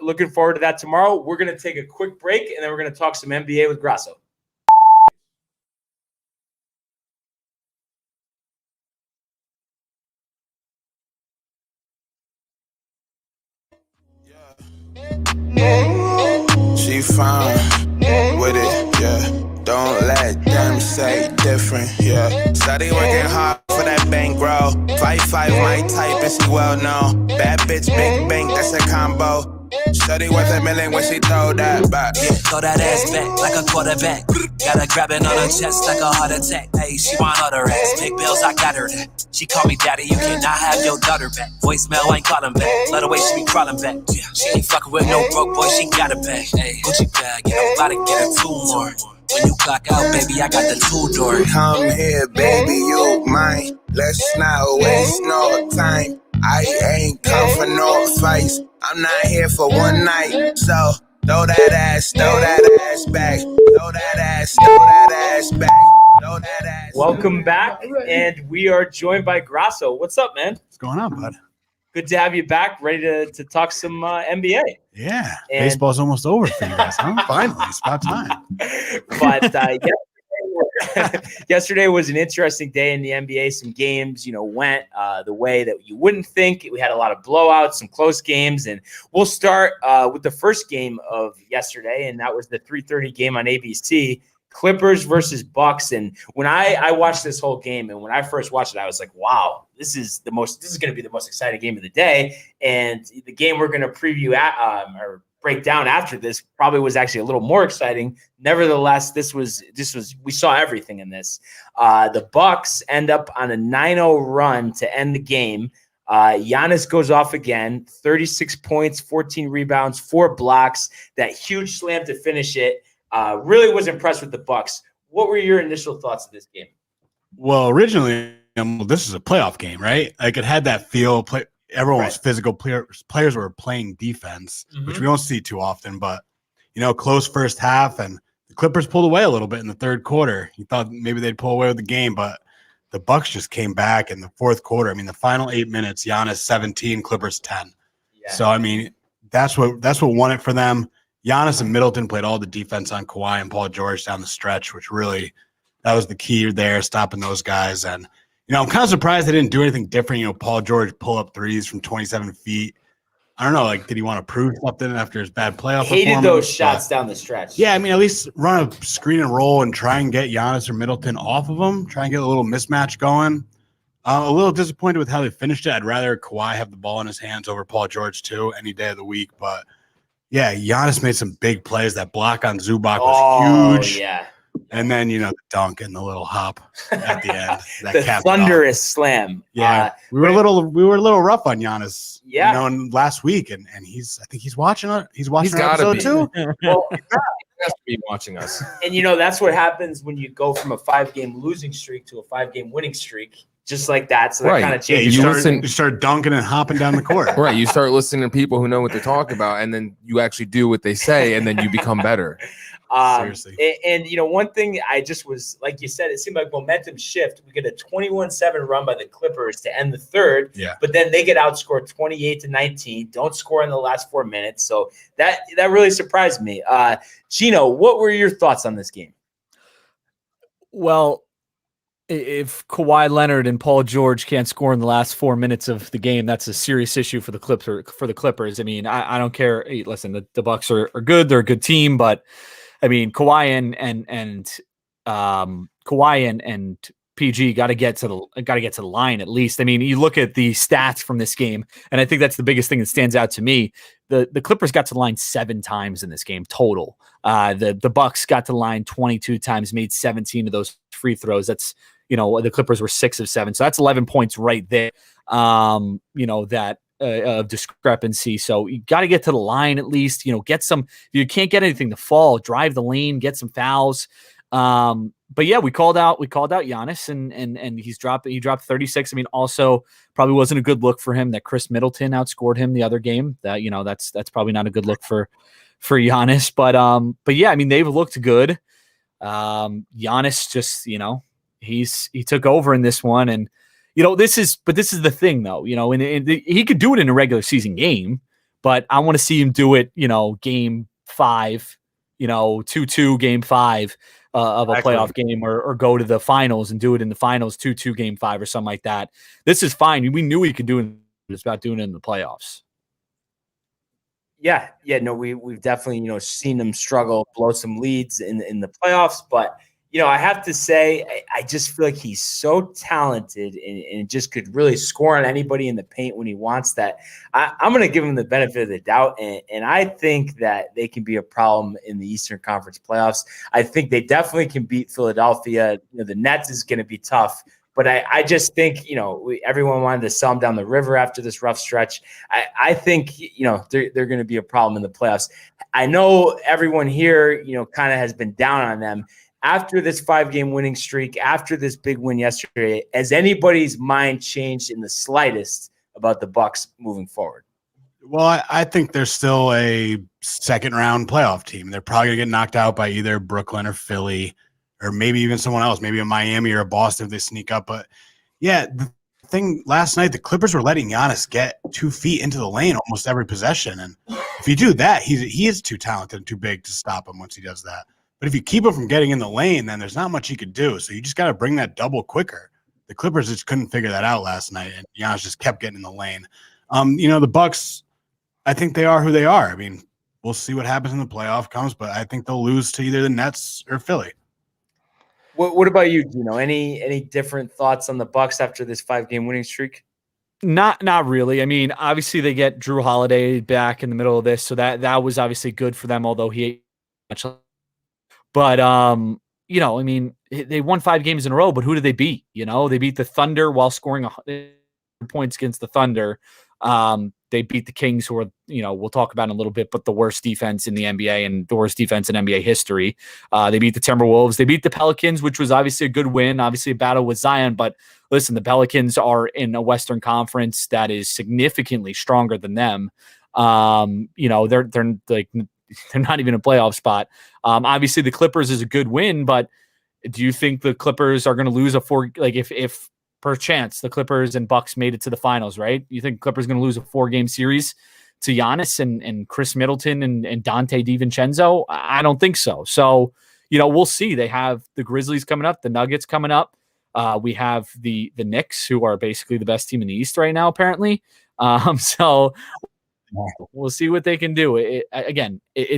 looking forward to that tomorrow. We're gonna take a quick break, and then we're gonna talk some NBA with Grasso. She fine with it, yeah. Don't let them say different, yeah. Study working hard for that bankroll. 5'5" my type, and she well known. Bad bitch, big bank, that's a combo. Study worth $1 million when she throw that back. Yeah, throw that ass back like a quarterback. Gotta grab it on her chest like a heart attack. Hey, she want other ass. Big bills, I got her that. She call me daddy, you cannot have your daughter back. Voicemail ain't calling back. Love the way she be crawling back. Yeah, she ain't fucking with no broke boy, she got it back. Hey, Gucci bag, yeah, I'm about to get her 2 more. When you clock out, baby, I got the 2-door. Come here, baby, you mine. Let's not waste no time. I ain't come for no fights. I'm not here for one night. So throw that ass back. Throw that ass back. Throw that ass. Welcome back, and we are joined by Grasso. What's up, man? What's going on, bud? Good to have you back, ready to talk some NBA. Yeah, And- baseball's almost over for you guys, huh? Finally, it's about time. But yesterday was an interesting day in the NBA. Some games, went the way that you wouldn't think. We had a lot of blowouts, some close games, and we'll start with the first game of yesterday, and that was the 3:30 game on ABC. Clippers versus Bucks. And when I watched this whole game, and when I first watched it, I was like, wow, this is going to be the most exciting game of the day. And the game we're going to preview or break down after this probably was actually a little more exciting. Nevertheless, this was we saw everything in this. The Bucks end up on a 9-0 run to end the game. Giannis goes off again, 36 points, 14 rebounds, 4 blocks, that huge slam to finish it. Really was impressed with the Bucks. What were your initial thoughts of this game? Well, originally, this is a playoff game, right? Like it had that feel. Everyone was physical. Players were playing defense, which we don't see too often. But close first half, and the Clippers pulled away a little bit in the third quarter. You thought maybe they'd pull away with the game, but the Bucks just came back in the fourth quarter. I mean, the final 8 minutes, Giannis 17, Clippers 10. Yeah. So I mean, that's what won it for them. Giannis and Middleton played all the defense on Kawhi and Paul George down the stretch, which really that was the key there, stopping those guys. And I'm kind of surprised they didn't do anything different. Paul George pull up threes from 27 feet. I don't know, like, did he want to prove something after his bad playoff performance? Hated those shots down the stretch. Yeah, I mean, at least run a screen and roll and try and get Giannis or Middleton off of him. Try and get a little mismatch going. A little disappointed with how they finished it. I'd rather Kawhi have the ball in his hands over Paul George too, any day of the week. But yeah, Giannis made some big plays. That block on Zubac was huge. Yeah. And then, the dunk and the little hop at the end. That the capped thunderous slam. Yeah. We were a little rough on Giannis, yeah. Last week. And I think he's watching it. He's watching our episode too. Well, He has to be watching us. And that's what happens when you go from a 5-game losing streak to a 5-game winning streak. Just like that. So that kind of changes. You start dunking and hopping down the court. Right. You start listening to people who know what they're talking about, and then you actually do what they say, and then you become better. Seriously. And one thing I just was, like you said, it seemed like momentum shift. We get a 21-7 run by the Clippers to end the third, but then they get outscored 28-19, don't score in the last 4 minutes. So that really surprised me. Gino, what were your thoughts on this game? Well, if Kawhi Leonard and Paul George can't score in the last 4 minutes of the game, that's a serious issue for the Clippers. I mean, I don't care. Hey, listen, the Bucks are good. They're a good team, but I mean, Kawhi and PG got to get to the line at least. I mean, you look at the stats from this game, and I think that's the biggest thing that stands out to me. The Clippers got to the line 7 times in this game total. The Bucks got to the line 22 times, made 17 of those free throws. That's, the Clippers were 6 of 7, so that's 11 points right there. That of discrepancy. So you got to get to the line at least. Get some. If you can't get anything to fall, drive the lane, get some fouls. But yeah, we called out Giannis and he dropped 36. I mean, also probably wasn't a good look for him that Chris Middleton outscored him the other game. That that's probably not a good look for Giannis. But yeah, I mean, they've looked good. Giannis just, he took over in this one, and this is the thing though, and he could do it in a regular season game, but I want to see him do it, game 5, 2-2 game 5 of a playoff game, or go to the finals and do it in the finals, 2-2 game 5 or something like that. This is fine. We knew he could do it. It's about doing it in the playoffs. Yeah. No, we've definitely, seen them struggle, blow some leads in the playoffs, but I have to say, I just feel like he's so talented and just could really score on anybody in the paint when he wants that. I'm going to give him the benefit of the doubt, and I think that they can be a problem in the Eastern Conference playoffs. I think they definitely can beat Philadelphia. The Nets is going to be tough, but I just think, everyone wanted to sell them down the river after this rough stretch. I think, they're going to be a problem in the playoffs. I know everyone here, kind of has been down on them. After this 5-game winning streak, after this big win yesterday, has anybody's mind changed in the slightest about the Bucks moving forward? Well, I think they're still a second-round playoff team. They're probably going to get knocked out by either Brooklyn or Philly, or maybe even someone else, maybe a Miami or a Boston if they sneak up. But, yeah, the thing last night, the Clippers were letting Giannis get 2 feet into the lane almost every possession. And if you do that, he is too talented and too big to stop him once he does that. But if you keep him from getting in the lane, then there's not much he could do. So you just got to bring that double quicker. The Clippers just couldn't figure that out last night, and Giannis just kept getting in the lane. The Bucks, I think they are who they are. I mean, we'll see what happens in the playoff comes, but I think they'll lose to either the Nets or Philly. What about you, Gino? Any different thoughts on the Bucks after this 5-game winning streak? Not really. I mean, obviously they get Drew Holiday back in the middle of this, so that was obviously good for them, although he ate much. But, I mean, they won 5 games in a row, but who did they beat? They beat the Thunder while scoring 100 points against the Thunder. They beat the Kings, who are, we'll talk about in a little bit, but the worst defense in the NBA and the worst defense in NBA history. They beat the Timberwolves. They beat the Pelicans, which was obviously a good win, obviously a battle with Zion. But listen, the Pelicans are in a Western Conference that is significantly stronger than them. They're not even a playoff spot. Obviously, the Clippers is a good win, but do you think the Clippers are going to lose if perchance the Clippers and Bucks made it to the finals, right? You think Clippers are going to lose a 4-game series to Giannis and Chris Middleton and Dante DiVincenzo? I don't think so. So, we'll see. They have the Grizzlies coming up, the Nuggets coming up. We have the Knicks, who are basically the best team in the East right now, apparently. So we'll see what they can do.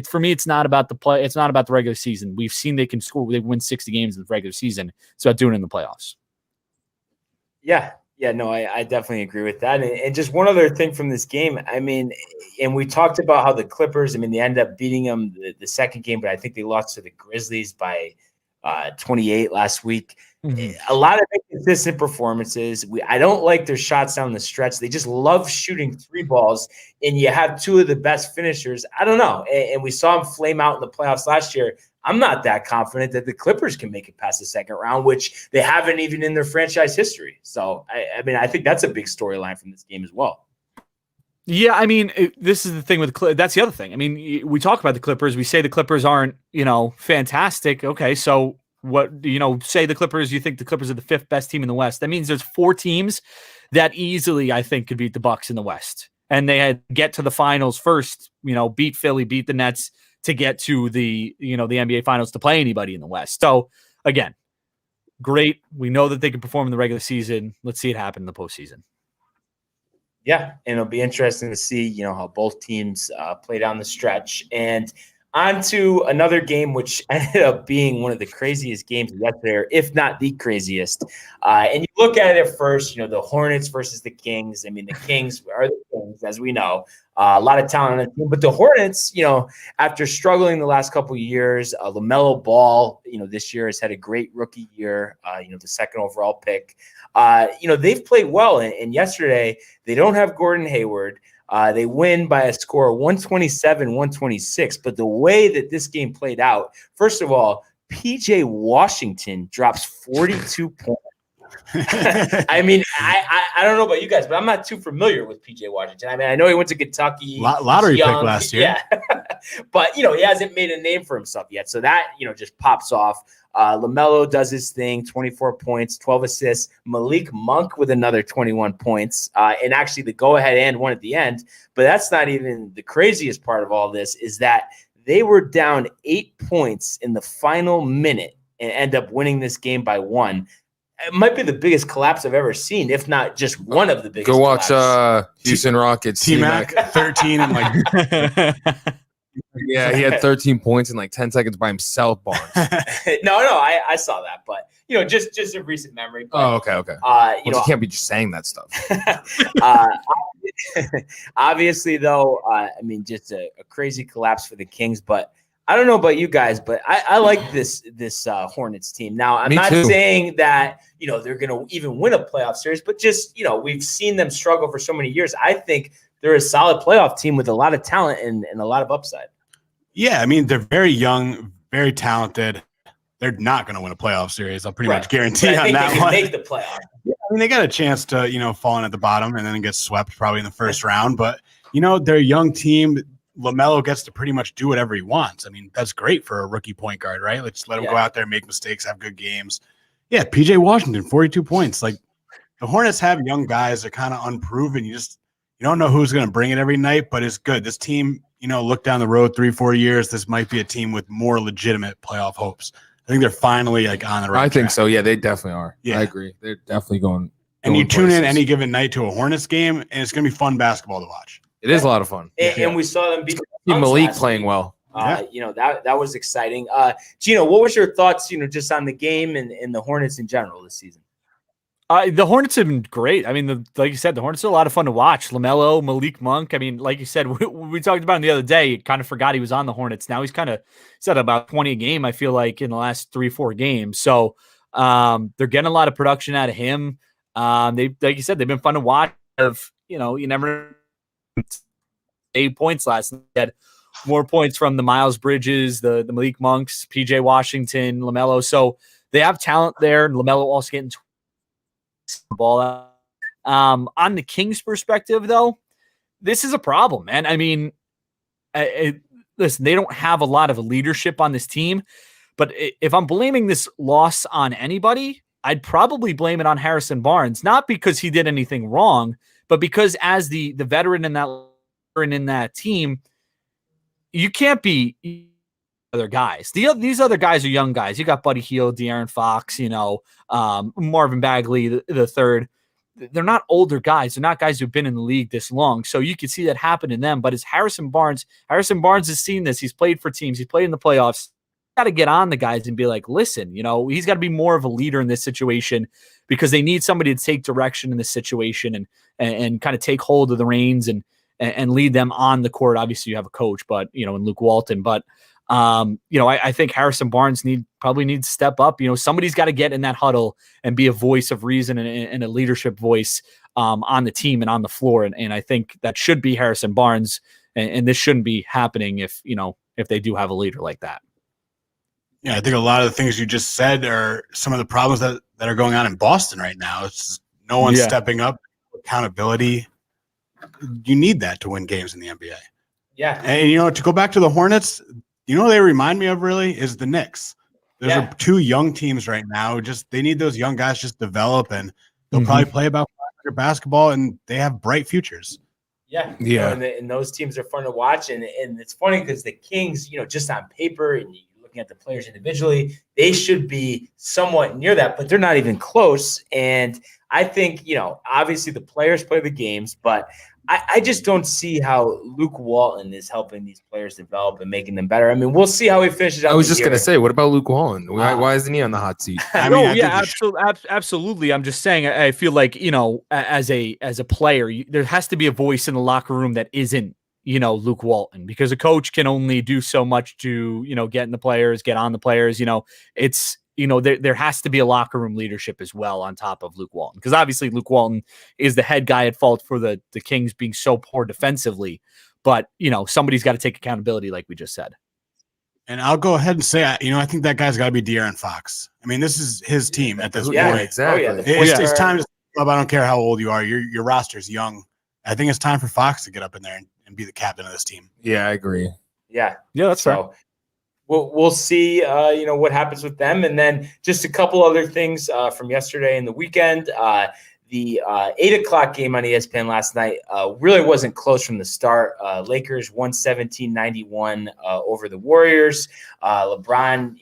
For me, it's not about the play. It's not about the regular season. We've seen they can score. They win 60 games in the regular season. It's about doing it in the playoffs. Yeah. No, I definitely agree with that. And just one other thing from this game. I mean, and we talked about how the Clippers, they ended up beating them the second game, but I think they lost to the Grizzlies by 28 last week. Mm-hmm. A lot of inconsistent performances. I don't like their shots down the stretch. They just love shooting 3 balls, and you have 2 of the best finishers. I don't know. And we saw them flame out in the playoffs last year. I'm not that confident that the Clippers can make it past the second round, which they haven't even in their franchise history. So, I think that's a big storyline from this game as well. Yeah, I mean, this is the thing with that's the other thing. I mean, we talk about the Clippers. We say the Clippers aren't, fantastic. Okay, so what, say the Clippers, you think the Clippers are the 5th best team in the West. That means there's 4 teams that easily, I think, could beat the Bucks in the West. And they had to get to the finals first, beat Philly, beat the Nets to get to the, the NBA finals to play anybody in the West. So again, great. We know that they can perform in the regular season. Let's see it happen in the postseason. Yeah, and it'll be interesting to see, how both teams play down the stretch. And on to another game, which ended up being one of the craziest games yesterday, if not the craziest. And you look at it first, the Hornets versus the Kings. I mean, the Kings are the Kings, as we know. A lot of talent on the team. But the Hornets, after struggling the last couple of years, LaMelo Ball, this year has had a great rookie year, the 2nd overall pick. They've played well. And yesterday, they don't have Gordon Hayward. They win by a score of 127-126. But the way that this game played out, first of all, PJ Washington drops 42 points. I mean, I don't know about you guys, but I'm not too familiar with PJ Washington. I mean, I know he went to Kentucky. Lottery pick last year. Yeah. But, he hasn't made a name for himself yet. So that, just pops off. LaMelo does his thing, 24 points, 12 assists. Malik Monk with another 21 points. And actually the go-ahead and one at the end. But that's not even the craziest part of all this is that they were down 8 points in the final minute and end up winning this game by 1. It might be the biggest collapse I've ever seen, if not just one of the biggest. Go watch Houston Rockets. T-Mac 13 and yeah, he had 13 points in 10 seconds by himself, Barnes. No, I saw that, but just a recent memory. But, okay. You can't be just saying that stuff. Obviously, though, just a crazy collapse for the Kings, but. I don't know about you guys, but I like this Hornets team. Now, I'm not saying that, they're going to even win a playoff series, but just, we've seen them struggle for so many years. I think they're a solid playoff team with a lot of talent and a lot of upside. Yeah, they're very young, very talented. They're not going to win a playoff series. I'll pretty much guarantee on that one. Make the playoff. Yeah, they got a chance to, fall in at the bottom and then get swept probably in the first round. But, they're a young team. LaMelo gets to pretty much do whatever he wants. That's great for a rookie point guard, right? Let's let him go out there, make mistakes, have good games. Yeah, PJ Washington, 42 points. The Hornets have young guys. They're kind of unproven. You don't know who's going to bring it every night, but it's good. This team, look down the road 3-4 years, this might be a team with more legitimate playoff hopes. I think they're finally on the right I think track. so. Yeah, they definitely are. Yeah. I agree. They're definitely going. And you tune in any given night to a Hornets game, and it's going to be fun basketball to watch. It is a lot of fun. And we saw them beat Malik playing well. That was exciting. Gino, what was your thoughts, just on the game and the Hornets in general this season? The Hornets have been great. Like you said, the Hornets are a lot of fun to watch. LaMelo, Malik Monk. Like you said, we talked about him the other day. Kind of forgot he was on the Hornets. Now he's kind of at about 20 a game, I feel like, in the last 3-4 games. So they're getting a lot of production out of him. They, like you said, they've been fun to watch. You never 8 points last night. He had more points from the Miles Bridges, the Malik Monks, PJ Washington, LaMelo. So they have talent there. And LaMelo also getting the ball out. On the Kings' perspective, though, this is a problem, man. Listen, they don't have a lot of leadership on this team. But if I'm blaming this loss on anybody, I'd probably blame it on Harrison Barnes. Not because he did anything wrong, but because as the veteran in that team, you can't be other guys. These other guys are young guys. You got Buddy Hield, De'Aaron Fox, Marvin Bagley the third. They're not older guys. They're not guys who've been in the league this long. So you can see that happen in them. But it's Harrison Barnes. Harrison Barnes has seen this. He's played for teams. He's played in the playoffs. Got to get on the guys and be like, listen, he's got to be more of a leader in this situation because they need somebody to take direction in this situation and kind of take hold of the reins and lead them on the court. Obviously you have a coach, but in Luke Walton, but I think Harrison Barnes probably needs to step up. Somebody's got to get in that huddle and be a voice of reason and a leadership voice on the team and on the floor. And I think that should be Harrison Barnes. And this shouldn't be happening if they do have a leader like that. Yeah, I think a lot of the things you just said are some of the problems that are going on in Boston right now. It's just no one's stepping up. Accountability. you need that to win games in the NBA. Yeah. And, to go back to the Hornets, they remind me of really is the Knicks. Those are two young teams right now. They need those young guys just develop, and they'll probably play about 500 basketball, and they have bright futures. Yeah. Yeah. And those teams are fun to watch. And it's funny because the Kings, just on paper and you're looking at the players individually, they should be somewhat near that, but they're not even close. And I think, obviously the players play the games, but I just don't see how Luke Walton is helping these players develop and making them better. I mean, we'll see how he finishes out. I was just going to say, what about Luke Walton? Why isn't he on the hot seat? Absolutely. I'm just saying, I feel like, as a player, there has to be a voice in the locker room that isn't, Luke Walton, because a coach can only do so much to, get on the players, it's, there has to be a locker room leadership as well on top of Luke Walton, because obviously Luke Walton is the head guy at fault for the Kings being so poor defensively, but somebody's got to take accountability, like we just said. And I'll go ahead and say, I think that guy's got to be De'Aaron Fox. I mean, this is his team at this point. Exactly. It's time to club. I don't care how old you are. Your roster's young. I think it's time for Fox to get up in there and be the captain of this team. Yeah, I agree. Yeah, that's fair. We'll see, what happens with them. And then just a couple other things from yesterday and the weekend. The 8 o'clock game on ESPN last night really wasn't close from the start. Lakers 117-91 over the Warriors. LeBron,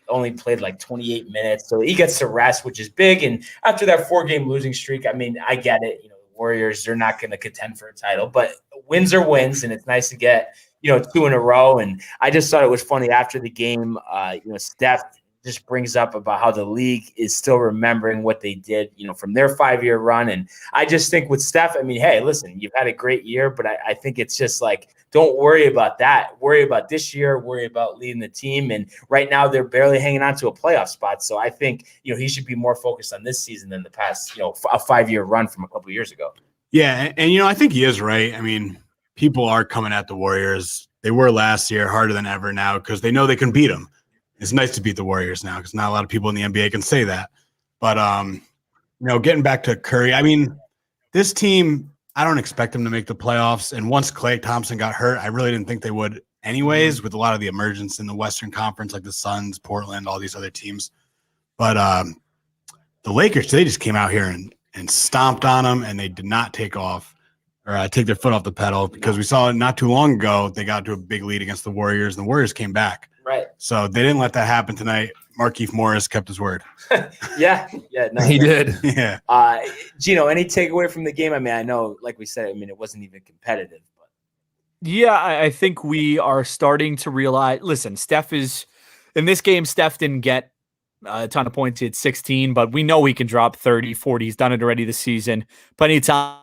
only played like 28 minutes, so he gets to rest, which is big. And after that 4-game losing streak, I mean, I get it. The Warriors, they're not going to contend for a title, but wins are wins, and it's nice to get 2 in a row. And I just thought it was funny after the game. Steph just brings up about how the league is still remembering what they did, from their 5-year run. And I just think with Steph, I mean, hey, listen, you've had a great year, but I think it's just like, don't worry about that. Worry about this year. Worry about leading the team. And right now they're barely hanging on to a playoff spot. So I think, he should be more focused on this season than the past, a 5-year run from a couple of years ago. Yeah. And, I think he is right. I mean, people are coming at the Warriors. They were last year, harder than ever now, because they know they can beat them. It's nice to beat the Warriors now, because not a lot of people in the NBA can say that. But, getting back to Curry, I mean, this team, I don't expect them to make the playoffs. And once Klay Thompson got hurt, I really didn't think they would anyways, with a lot of the emergence in the Western Conference, like the Suns, Portland, all these other teams. But the Lakers, they just came out here and stomped on them, and they did not take their foot off the pedal, because we saw not too long ago they got to a big lead against the Warriors, and the Warriors came back. Right. So they didn't let that happen tonight. Markieff Morris kept his word. Yeah. No, he did. Yeah. Gino, any takeaway from the game? I mean, I know, like we said, it wasn't even competitive. But yeah, I think we are starting to realize. Listen, in this game. Steph didn't get a ton of points. He had 16, but we know he can drop 30, 40. He's done it already this season. Plenty of time.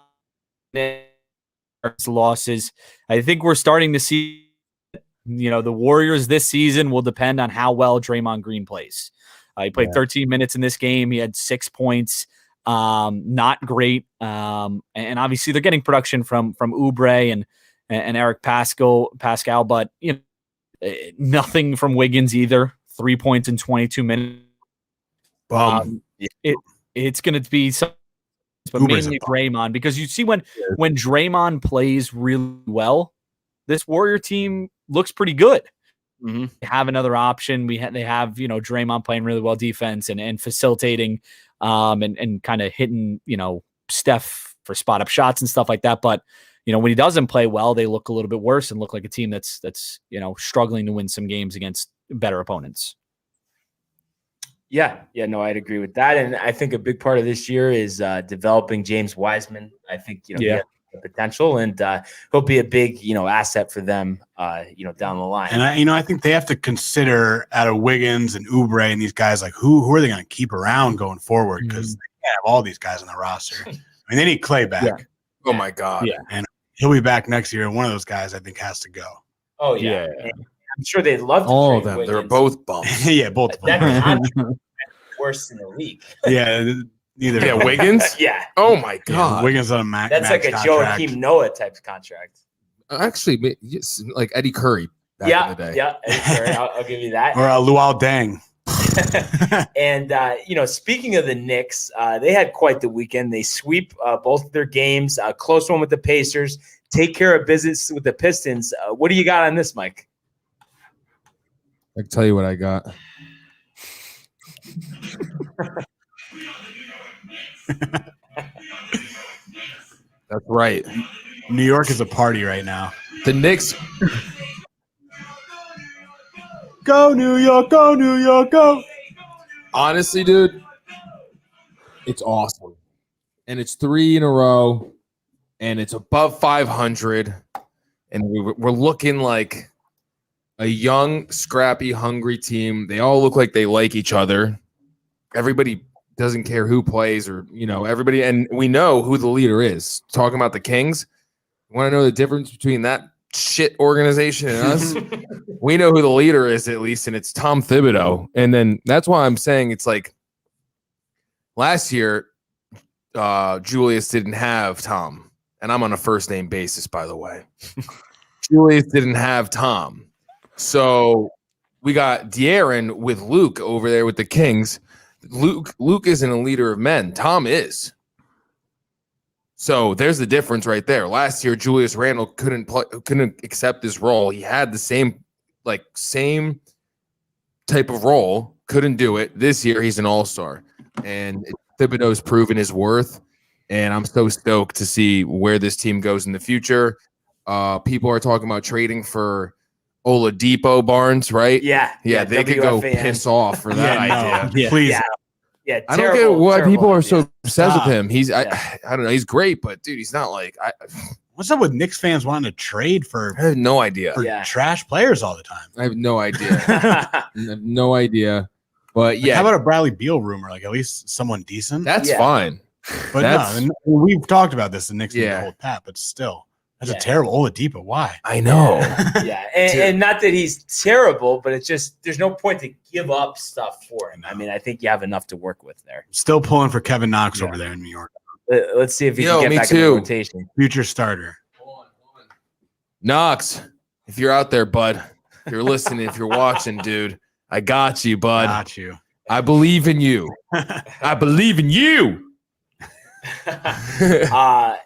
Losses. I think we're starting to see. The Warriors this season will depend on how well Draymond Green plays. He played 13 minutes in this game. He had 6 points. Not great. And obviously they're getting production from Oubre and Eric Pascal, but nothing from Wiggins either. 3 points in 22 minutes. It's going to be some, but mainly Draymond, because you see when Draymond plays really well, this Warrior team looks pretty good. Mm-hmm. They have another option. They have Draymond playing really well defense and facilitating, and kind of hitting Steph for spot up shots and stuff like that. But when he doesn't play well, they look a little bit worse and look like a team that's struggling to win some games against better opponents. Yeah, no, I'd agree with that. And I think a big part of this year is developing James Wiseman. I think he has the potential, and he'll be a big asset for them down the line. And I think they have to consider out of Wiggins and Oubre and these guys, like who are they going to keep around going forward, because they can't have all these guys on the roster. I mean, they need Klay back. Yeah. Oh my God. Yeah. And he'll be back next year, and one of those guys I think has to go. Oh yeah. I'm sure they'd love to all of them. Wiggins. They're both bums. Yeah, both of them. That contract worse in the league. Yeah. Yeah, Wiggins? Yeah. Oh, my God. Yeah, Wiggins on a max. That's like a contract. Joakim Noah type contract. Actually, like Eddie Curry back in the day. Yeah, Eddie Curry, I'll give you that. Or Luol Deng. And speaking of the Knicks, they had quite the weekend. They sweep both of their games, a close one with the Pacers, take care of business with the Pistons. What do you got on this, Mike? I can tell you what I got. That's right. New York is a party right now. The Knicks. Go New York, go New York, go. Honestly, dude, it's awesome. And it's 3 in a row, and it's above 500, and we're looking like a young, scrappy, hungry team. They all look like they like each other. Everybody doesn't care who plays or, everybody. And we know who the leader is. Talking about the Kings, you want to know the difference between that shit organization and us? We know who the leader is, at least, and it's Tom Thibodeau. And then that's why I'm saying it's like last year, Julius didn't have Tom. And I'm on a first name basis, by the way. Julius didn't have Tom. So we got De'Aaron with Luke over there with the Kings. Luke isn't a leader of men. Tom is. So there's the difference right there. Last year, Julius Randle couldn't accept this role. He had the same type of role, couldn't do it. This year, he's an all-star. And Thibodeau's proven his worth. And I'm so stoked to see where this team goes in the future. People are talking about trading for Oladipo, Barnes, right? Yeah. They could go piss off for that idea. Please. Yeah, I don't get why people are so obsessed with him. He's I don't know. He's great, but dude, he's not like What's up with Knicks fans wanting to trade for? I have no idea. Trash players all the time. I have no idea. I have no idea. But how about a Bradley Beal rumor? Like at least someone decent. That's fine. But we've talked about this. The Knicks need to hold pat, but still. That's a terrible Oladipo. Why? I know. And not that he's terrible, but it's just there's no point to give up stuff for him. I mean, I think you have enough to work with there. Still pulling for Kevin Knox over there in New York. Let's see if he can get back in the rotation. Future starter. Knox, if you're out there, bud, if you're listening, if you're watching, dude, I got you, bud. Got you. I believe in you. I believe in you.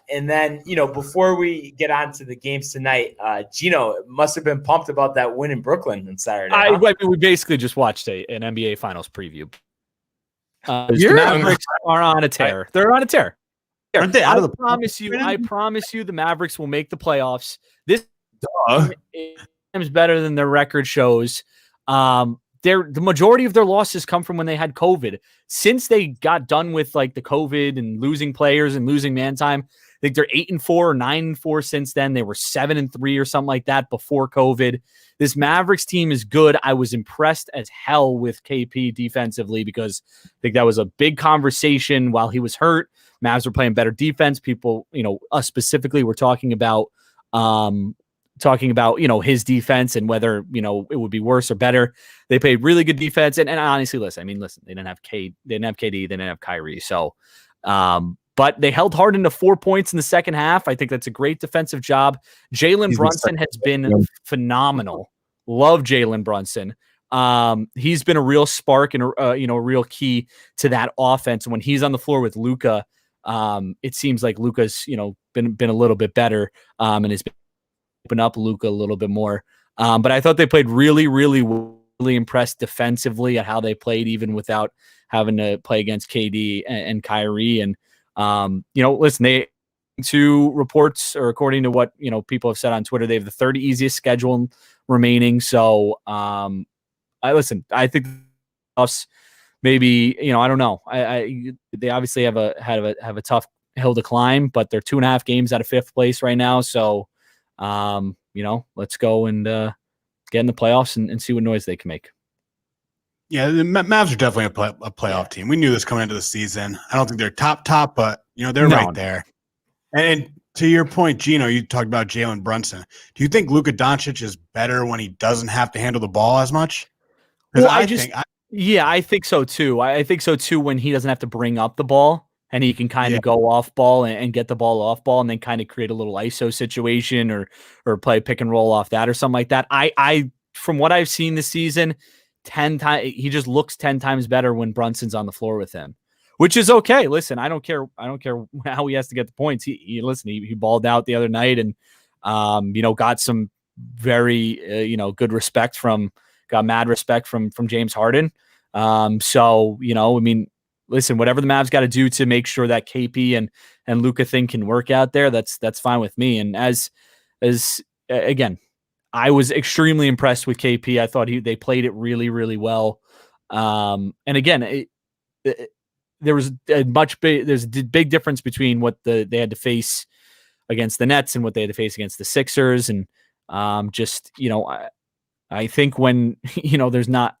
And then, before we get on to the games tonight, Gino must have been pumped about that win in Brooklyn on Saturday. I mean, we basically just watched an NBA Finals preview. The Mavericks are on a tear. They're on a tear. Aren't they out of the I promise you the Mavericks will make the playoffs. This is better than their record shows. The majority of their losses come from when they had COVID. Since they got done with like the COVID and losing players and losing man time, I think they're 8-4 or 9-4 since then. They were 7-3 or something like that before COVID. This Mavericks team is good. I was impressed as hell with KP defensively because I think that was a big conversation while he was hurt. Mavs were playing better defense. People, us specifically, were talking about his defense and whether, it would be worse or better. They played really good defense. And honestly, listen, they didn't have KD, they didn't have Kyrie. So, but they held Harden to 4 points in the second half. I think that's a great defensive job. Jalen Brunson has been phenomenal. Love Jalen Brunson. He's been a real spark and a real key to that offense. When he's on the floor with Luka, it seems like Luka's, been a little bit better, and has been open up Luka a little bit more. But I thought they played really, really, really impressed defensively at how they played, even without having to play against KD and Kyrie. And, listen, reports, or according to what, people have said on Twitter, they have the 30th easiest schedule remaining. So I think us maybe, I don't know. They obviously have a tough hill to climb, but they're 2.5 games out of 5th place right now. So, let's go and get in the playoffs and see what noise they can make. Yeah, the Mavs are definitely a playoff team. We knew this coming into the season. I don't think they're top, but they're right there. And to your point, Gino, you talked about Jalen Brunson. Do you think Luka Doncic is better when he doesn't have to handle the ball as much? Well, I think so too. I think so too when he doesn't have to bring up the ball and he can kind of go off ball and get the ball off ball and then kind of create a little ISO situation or play pick and roll off that or something like that. I from what I've seen this season, 10 times. He just looks 10 times better when Brunson's on the floor with him, which is okay. Listen, I don't care how he has to get the points. He balled out the other night and, got some very, good respect got mad respect from James Harden. Listen, whatever the Mavs got to do to make sure that KP and Luka thing can work out there, that's fine with me. And as again, I was extremely impressed with KP. I thought they played it really, really well. And again, there's a big difference between what they had to face against the Nets and what they had to face against the Sixers. And I think when, there's not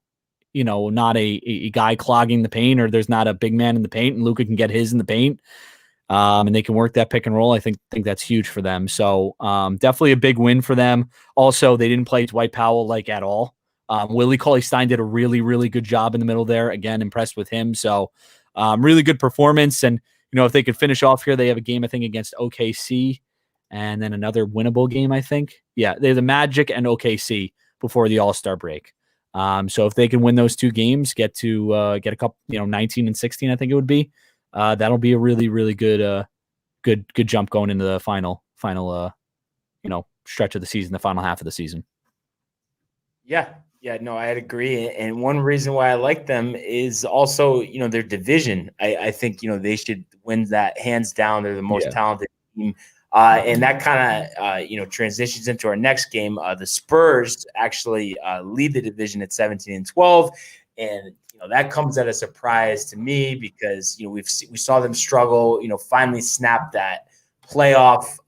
a guy clogging the paint, or there's not a big man in the paint, and Luka can get his in the paint, and they can work that pick and roll, I think that's huge for them. So definitely a big win for them. Also, they didn't play Dwight Powell at all. Willie Cauley-Stein did a really, really good job in the middle there. Again, impressed with him. So really good performance. And, if they could finish off here, they have a game, I think, against OKC, and then another winnable game, I think. Yeah, they're the Magic and OKC before the All-Star break. So if they can win those two games, get a couple, 19 and 16, I think it would be, that'll be a really, really good jump going into the final, stretch of the season, the final half of the season. Yeah, no, I'd agree. And one reason why I like them is also, their division. I think, they should win that hands down. They're the most talented team. And that kind of, transitions into our next game. The Spurs actually lead the division at 17-12. And, that comes at a surprise to me because, we saw them struggle, finally snap that playoff,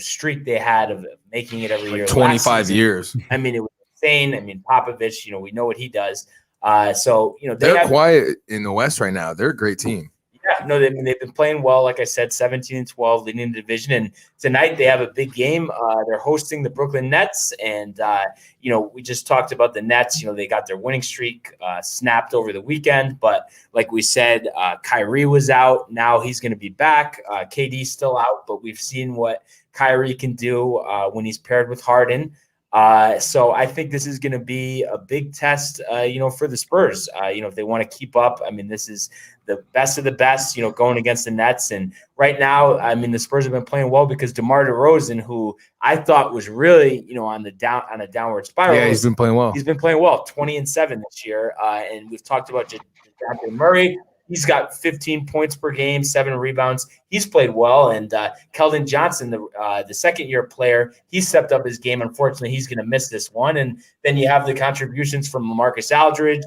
streak they had of making it every year. 25 years. I mean, it was insane. I mean, Popovich, we know what he does. They're quiet in the West right now. They're a great team. Yeah, no, they've been playing well. Like I said, 17-12, leading the division. And tonight they have a big game. They're hosting the Brooklyn Nets. And, we just talked about the Nets. They got their winning streak snapped over the weekend. But like we said, Kyrie was out. Now he's going to be back. KD's still out. But we've seen what Kyrie can do when he's paired with Harden. So I think this is going to be a big test, for the Spurs. If they want to keep up, I mean, this is the best of the best, going against the Nets. And right now, I mean, the Spurs have been playing well because DeMar DeRozan, who I thought was really, on a downward spiral. Yeah, he's been playing well. He's been playing well, 20-7 this year. And we've talked about DeJounte Murray. He's got 15 points per game, 7 rebounds. He's played well. And Keldon Johnson, the second-year player, he stepped up his game. Unfortunately, he's going to miss this one. And then you have the contributions from LaMarcus Aldridge,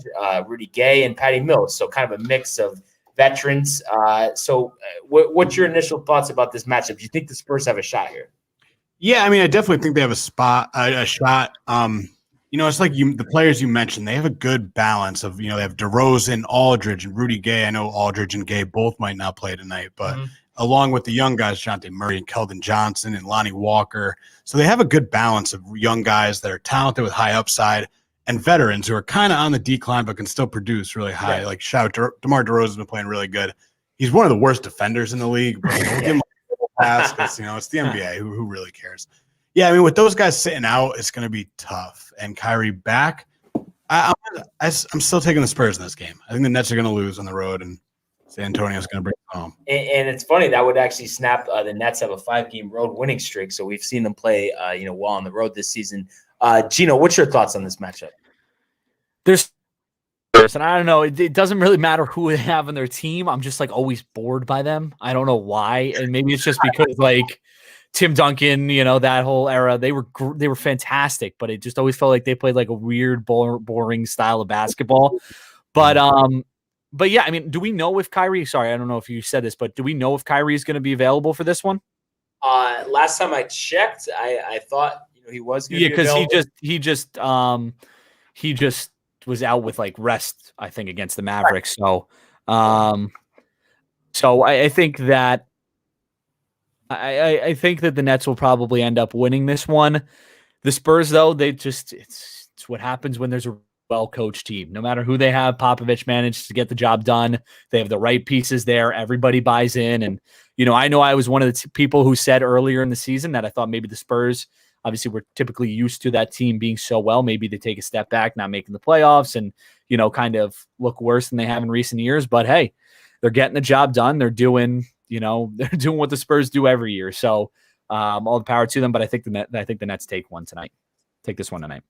Rudy Gay, and Patty Mills. So kind of a mix of veterans. What's your initial thoughts about this matchup? Do you think the Spurs have a shot here? Yeah, I mean, I definitely think they have a shot. It's like the players you mentioned, they have a good balance of, they have DeRozan, Aldridge, and Rudy Gay. I know Aldridge and Gay both might not play tonight, but along with the young guys, DeJounte Murray and Keldon Johnson and Lonnie Walker. So they have a good balance of young guys that are talented with high upside and veterans who are kind of on the decline but can still produce really high. Right. Like DeMar DeRozan's been playing really good. He's one of the worst defenders in the league, but we'll give him a pass because, it's the NBA. Who really cares? Yeah, I mean, with those guys sitting out, it's going to be tough. And Kyrie back, I'm still taking the Spurs in this game. I think the Nets are going to lose on the road, and San Antonio's going to bring it home. And it's funny, that would actually snap. The Nets have a 5-game road winning streak, so we've seen them play, well on the road this season. Gino, what's your thoughts on this matchup? And I don't know, it doesn't really matter who they have on their team. I'm just always bored by them. I don't know why, and maybe it's just because Tim Duncan, that whole era, they were fantastic, but it just always felt like they played a weird, boring style of basketball. But yeah, I mean, do we know if Kyrie? Sorry, I don't know if you said this, but do we know if Kyrie is going to be available for this one? Last time I checked, I thought he was going to be available. Because he just was out with rest, I think, against the Mavericks. So I think that. I think that the Nets will probably end up winning this one. The Spurs, though, it's what happens when there's a well-coached team. No matter who they have, Popovich managed to get the job done. They have the right pieces there. Everybody buys in. And, I know I was one of the people who said earlier in the season that I thought maybe the Spurs Obviously, we're typically used to that team being so well. Maybe they take a step back, not making the playoffs, and kind of look worse than they have in recent years. But hey, they're getting the job done. They're doing, they're doing what the Spurs do every year. So all the power to them. But I think the Nets take this one tonight.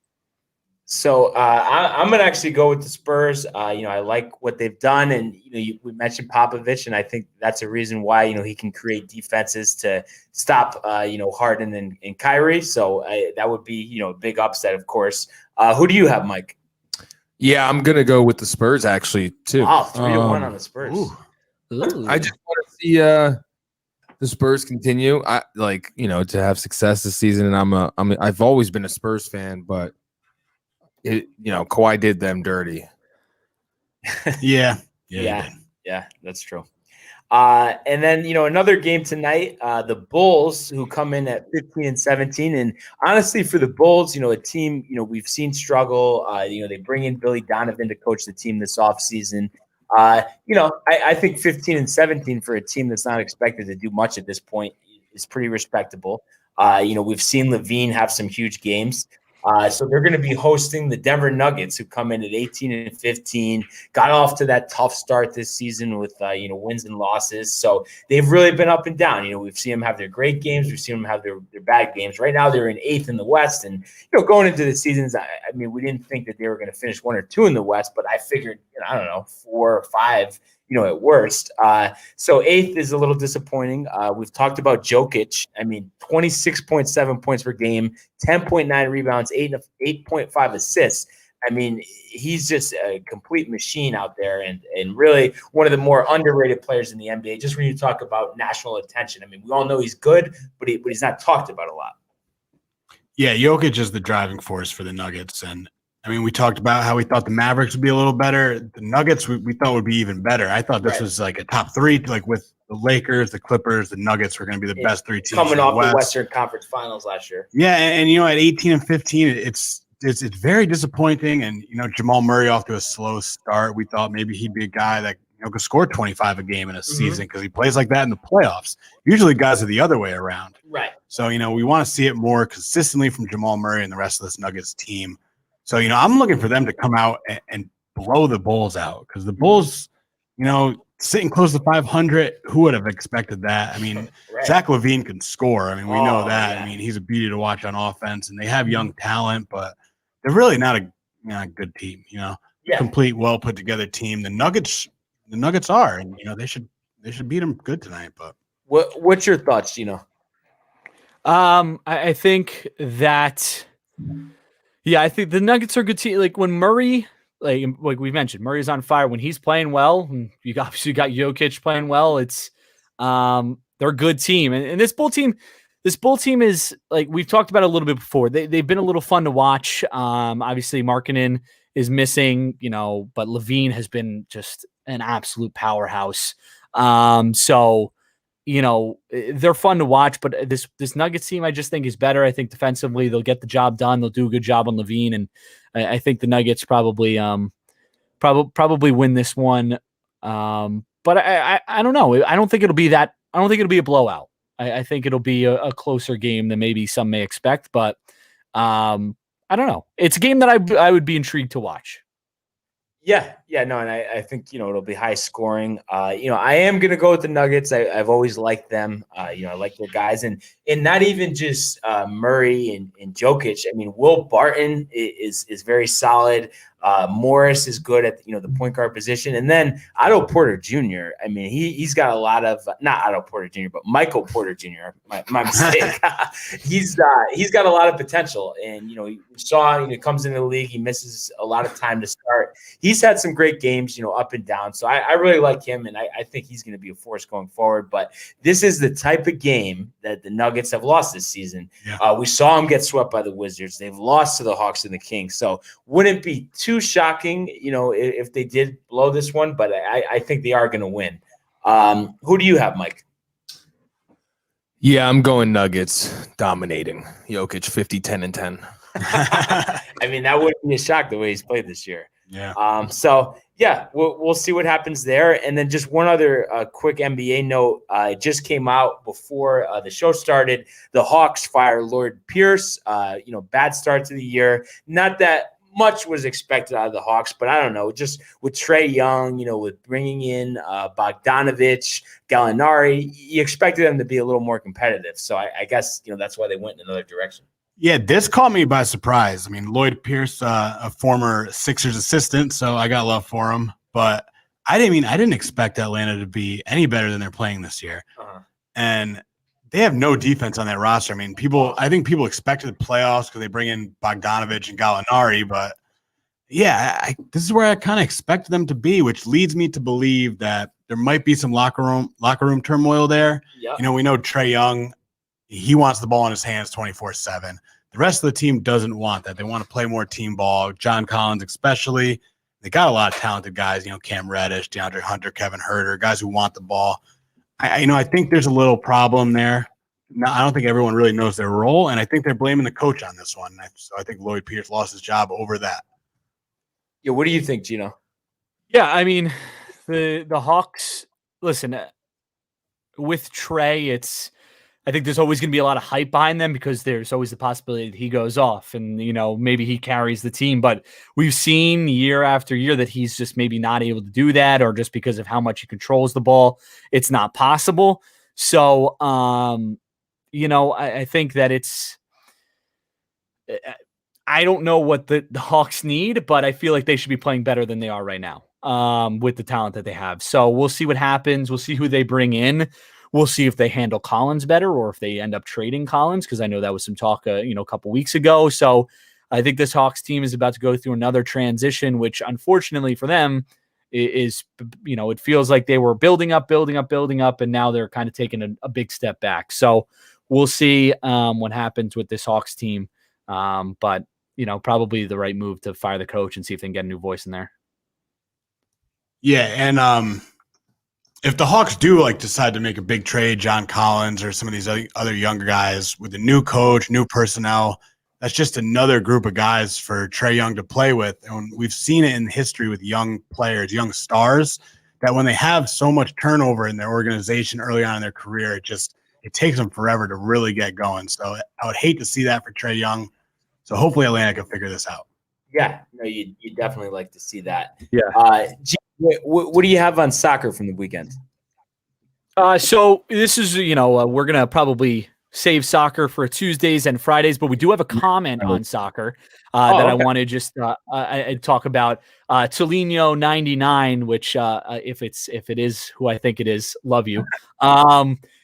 So I'm going to actually go with the Spurs. I like what they've done, and we mentioned Popovich, and I think that's a reason why he can create defenses to stop Harden and Kyrie. So that would be a big upset, of course. Who do you have, Mike? Yeah, I'm gonna go with the Spurs actually too. Wow, 3-1 on the Spurs. I just want to see the Spurs continue. I to have success this season, and I've always been a Spurs fan, but Kawhi did them dirty. Yeah, that's true. And then another game tonight, the Bulls, who come in at 15-17, and honestly, for the Bulls, a team we've seen struggle. They bring in Billy Donovan to coach the team this offseason. I think 15-17 for a team that's not expected to do much at this point is pretty respectable. We've seen Levine have some huge games. So they're going to be hosting the Denver Nuggets, who come in at 18-15, got off to that tough start this season with, wins and losses. So they've really been up and down. We've seen them have their great games. We've seen them have their bad games. Right now they're in 8th in the West. And, going into the seasons, we didn't think that they were going to finish 1 or 2 in the West, but I figured, 4 or 5, at worst. So 8th is a little disappointing. We've talked about Jokic. 26.7 points per game, 10.9 rebounds, 8.5 assists. He's just a complete machine out there, and really one of the more underrated players in the NBA. Just when you talk about national attention, we all know he's good, but he's not talked about a lot. Yeah, Jokic is the driving force for the Nuggets, and we talked about how we thought the Mavericks would be a little better. The Nuggets we thought would be even better. I thought this was like a top 3, like with the Lakers, the Clippers, the Nuggets were going to be the best 3 teams coming off the the Western Conference Finals last year. Yeah, and at 18-15, it's very disappointing. And Jamal Murray off to a slow start. We thought maybe he'd be a guy that could score 25 a game in a season because he plays like that in the playoffs. Usually guys are the other way around. Right. So we want to see it more consistently from Jamal Murray and the rest of this Nuggets team. So, I'm looking for them to come out and blow the Bulls out, because the Bulls, sitting close to 500, who would have expected that? Right. Zach LaVine can score. We know that. Yeah. He's a beauty to watch on offense, and they have young talent, but they're really not a good team, complete, well put together team. The Nuggets are, and they should beat them good tonight. But what's your thoughts, Gino? I think that. Yeah, I think the Nuggets are a good team. Like when Murray, like we mentioned, Murray's on fire. When he's playing well, and you obviously got Jokic playing well, it's they're a good team. And this Bull team is, like we've talked about a little bit before. They've been a little fun to watch. Obviously Markkanen is missing, but Levine has been just an absolute powerhouse. So they're fun to watch, but this Nuggets team, I just think, is better. I think defensively they'll get the job done. They'll do a good job on Levine, and I think the Nuggets probably win this one. But I don't know. I don't think it'll be that. I don't think it'll be a blowout. I think it'll be a closer game than maybe some may expect. But I don't know. It's a game that I would be intrigued to watch. Yeah, no, and I think it'll be high scoring. I am gonna go with the Nuggets. I've always liked them. I like their guys, and not even just Murray and Jokic. Will Barton is very solid. Morris is good at the point guard position, and then Otto Porter Jr. He's got a lot of not Otto Porter Jr. but Michael Porter Jr. My mistake. He's got a lot of potential, and he saw he comes into the league, he misses a lot of time to start. He's had some great games, up and down. So I really like him, and I think he's going to be a force going forward. But this is the type of game that the Nuggets have lost this season. Yeah. We saw them get swept by the Wizards. They've lost to the Hawks and the Kings. So wouldn't be too shocking, if they did blow this one. But I think they are going to win. Who do you have, Mike? Yeah, I'm going Nuggets dominating. Jokic 50, 10, and 10. That wouldn't be a shock the way he's played this year. Yeah. Yeah, we'll see what happens there. And then just one other quick NBA note. It just came out before the show started. The Hawks fire Lloyd Pierce. Bad start to the year. Not that much was expected out of the Hawks, but I don't know. Just with Trae Young, with bringing in Bogdanovich, Gallinari, you expected them to be a little more competitive. So I guess, that's why they went in another direction. Yeah, this caught me by surprise. I mean, Lloyd Pierce, a former Sixers assistant, so I got love for him. But I didn't expect Atlanta to be any better than they're playing this year. Uh-huh. And they have no defense on that roster. I mean, I think people expected the playoffs because they bring in Bogdanovich and Gallinari. But yeah, this is where I kind of expected them to be, which leads me to believe that there might be some locker room turmoil there. Yep. We know Trae Young. He wants the ball in his hands 24/7. The rest of the team doesn't want that. They want to play more team ball. John Collins especially. They got a lot of talented guys, Cam Reddish, DeAndre Hunter, Kevin Huerter, guys who want the ball. I think there's a little problem there. Now, I don't think everyone really knows their role, and I think they're blaming the coach on this one. So I think Lloyd Pierce lost his job over that. Yeah, what do you think, Gino? Yeah, I mean, the Hawks, listen, with Trae, I think there's always going to be a lot of hype behind them because there's always the possibility that he goes off and, maybe he carries the team. But we've seen year after year that he's just maybe not able to do that, or just because of how much he controls the ball, it's not possible. So, I think that I don't know what the Hawks need, but I feel like they should be playing better than they are right now with the talent that they have. So we'll see what happens. We'll see who they bring in. We'll see if they handle Collins better or if they end up trading Collins, because I know that was some talk, a couple weeks ago. So I think this Hawks team is about to go through another transition, which unfortunately for them is, it feels like they were building up, and now they're kind of taking a big step back. So we'll see what happens with this Hawks team. But, probably the right move to fire the coach and see if they can get a new voice in there. Yeah, and if the Hawks do decide to make a big trade, John Collins or some of these other younger guys with a new coach, new personnel, that's just another group of guys for Trae Young to play with. And we've seen it in history with young players, young stars, that when they have so much turnover in their organization early on in their career, it takes them forever to really get going. So I would hate to see that for Trae Young. So hopefully Atlanta can figure this out. Yeah, no, you definitely like to see that. Yeah. What do you have on soccer from the weekend? So this is, we're going to probably save soccer for Tuesdays and Fridays, but we do have a comment on soccer that I want to just talk about. Tolino 99, which if it is who I think it is, love you.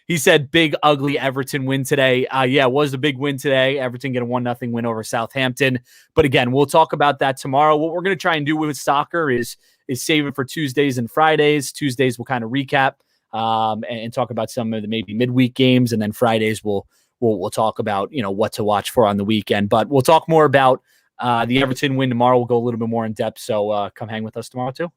He said, big, ugly Everton win today. Yeah, it was a big win today. Everton get a 1-0 win over Southampton. But again, we'll talk about that tomorrow. What we're going to try and do with soccer is save it for Tuesdays and Fridays. Tuesdays, we'll kind of recap and talk about some of the maybe midweek games. And then Fridays, we'll talk about, what to watch for on the weekend. But we'll talk more about the Everton win tomorrow. We'll go a little bit more in depth. So come hang with us tomorrow too.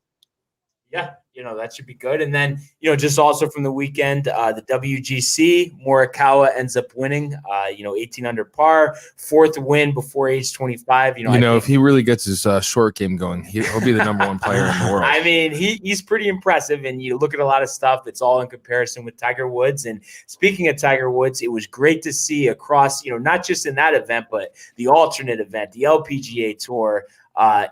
Yeah, that should be good. And then, just also from the weekend, the WGC, Morikawa ends up winning, 18 under par, fourth win before age 25. If he really gets his short game going, he'll be the number one player in the world. I mean, he's pretty impressive. And you look at a lot of stuff, it's all in comparison with Tiger Woods. And speaking of Tiger Woods, it was great to see across, not just in that event, but the alternate event, the LPGA Tour,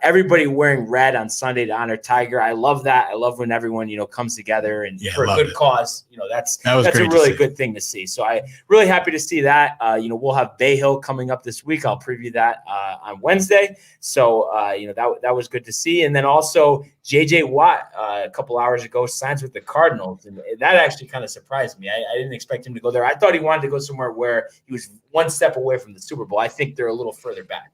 everybody wearing red on Sunday to honor Tiger. I love that. I love when everyone, comes together and for a good cause. That's a really good thing to see. So I really happy to see that. We'll have Bay Hill coming up this week. I'll preview that on Wednesday. So, that was good to see. And then also JJ Watt a couple hours ago signs with the Cardinals. And that actually kind of surprised me. I didn't expect him to go there. I thought he wanted to go somewhere where he was one step away from the Super Bowl. I think they're a little further back.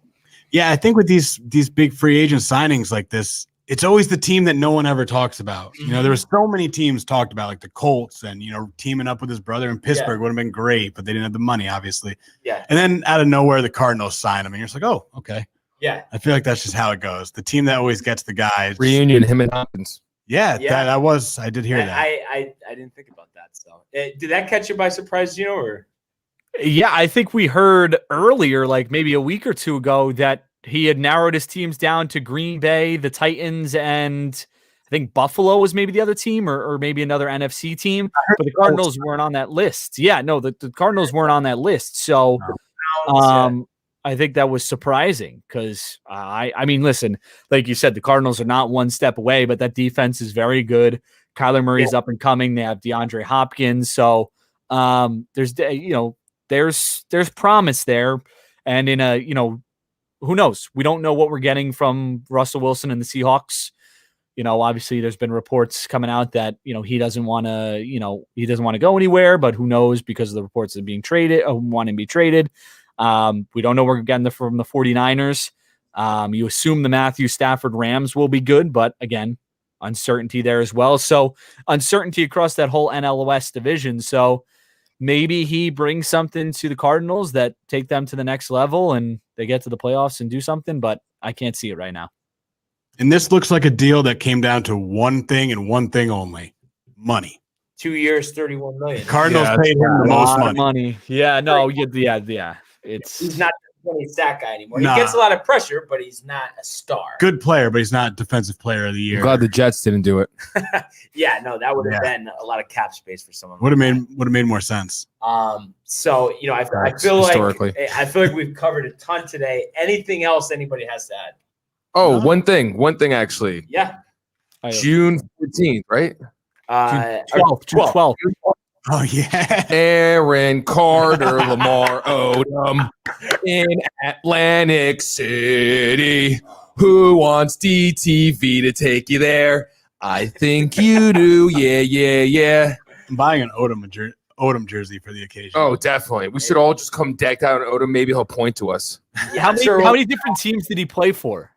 Yeah, I think with these big free agent signings like this, it's always the team that no one ever talks about. There were so many teams talked about, like the Colts and, teaming up with his brother in Pittsburgh would have been great, but they didn't have the money, obviously. Yeah. And then out of nowhere, the Cardinals sign him, and you're just like, oh, okay. Yeah. I feel like that's just how it goes. The team that always gets the guys. Reunion, him and Hopkins. Yeah. I did hear that. I didn't think about that. So did that catch you by surprise, or? Yeah, I think we heard earlier, like maybe a week or two ago, that he had narrowed his teams down to Green Bay, the Titans, and think Buffalo was maybe the other team or maybe another NFC team, but the Cardinals weren't on that list. Yeah, no, the Cardinals weren't on that list. So I think that was surprising because I mean, listen, like you said, the Cardinals are not one step away, but that defense is very good. Kyler Murray's up and coming. They have DeAndre Hopkins. So there's promise there. And in a, who knows? We don't know what we're getting from Russell Wilson and the Seahawks. Obviously there's been reports coming out that, he doesn't want to go anywhere, but who knows because of the reports of being traded, wanting to be traded. We don't know where we're getting from the 49ers. You assume the Matthew Stafford Rams will be good, but again, uncertainty there as well. So uncertainty across that whole NL West division. So maybe he brings something to the Cardinals that take them to the next level and they get to the playoffs and do something, but I can't see it right now. And this looks like a deal that came down to one thing and one thing only: money. 2 years, $31 million. Cardinals paid him the most money. Yeah, no, yeah. He's not the 20 sack guy anymore. Nah. He gets a lot of pressure, but he's not a star. Good player, but he's not defensive player of the year. I'm glad the Jets didn't do it. Yeah, no, that would have been a lot of cap space for someone. Would have made more sense. So I feel like we've covered a ton today. Anything else anybody has to add? Oh, one thing actually. Yeah. June 14th, right? June 12th. Oh yeah. Aaron Carter, Lamar Odom in Atlantic City. Who wants DTV to take you there? I think you do. Yeah. I'm buying an Odom jersey for the occasion. Oh, definitely. We should all just come decked out in Odom. Maybe he'll point to us. Yeah, How many different teams did he play for?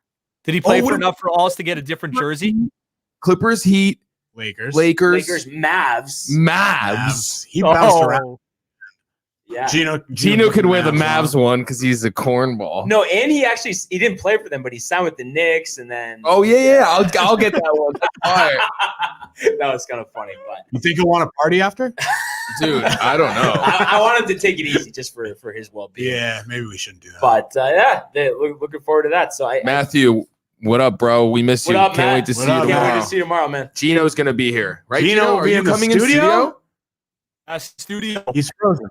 Did he play for enough for us to get a different jersey? Clippers, Heat, Lakers, Mavs. He bounced around. Yeah. Gino could wear the Mavs one because he's a cornball. No, and he didn't play for them, but he signed with the Knicks, and then. Oh yeah. I'll get that one. All right. That was kind of funny, but you think he'll want to party after? Dude, I don't know. I wanted to take it easy just for his well-being. Yeah, maybe we shouldn't do that. But looking forward to that. So Matthew, what up, bro? We miss you. What up, Can't Matt? wait to see you Can't tomorrow. wait to see you tomorrow, man. Gino's gonna be here, right? Gino will be are you in the coming studio? in Studio. He's frozen.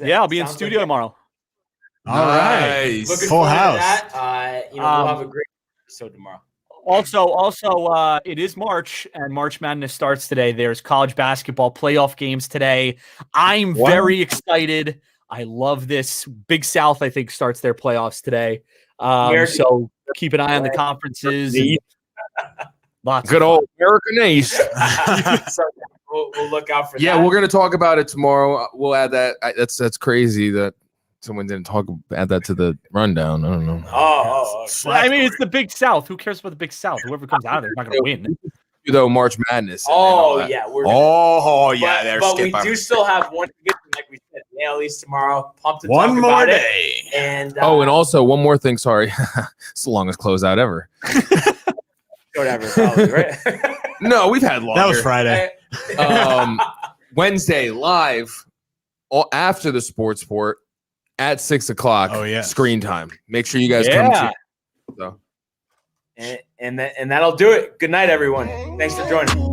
Yeah, I'll be in Sounds studio like tomorrow. All right. Nice. Looking Full forward house. to that. We'll have a great episode tomorrow. Also, it is March, and March Madness starts today. There's college basketball playoff games today. I'm very excited. I love this. Big South, I think, starts their playoffs today. So keep an eye on the conferences. Lots Good old American Ace. So we'll look out for that. Yeah, we're gonna talk about it tomorrow. We'll add that. That's crazy that someone didn't add that to the rundown. I don't know. Oh. I mean, it's the Big South. Who cares about the Big South? Whoever comes out of there is not going to win. Though March Madness. Yeah. But we do still have one, like we said, AL East tomorrow. Pumped to one talk more about day. It. And and also one more thing. Sorry, it's the longest closeout ever. whatever, probably, right? No, we've had longer. That was Friday. Wednesday live after the Sports Port at 6:00. Oh yeah, screen time. Make sure you guys come to. So. And that'll do it. Good night, everyone. Thanks for joining.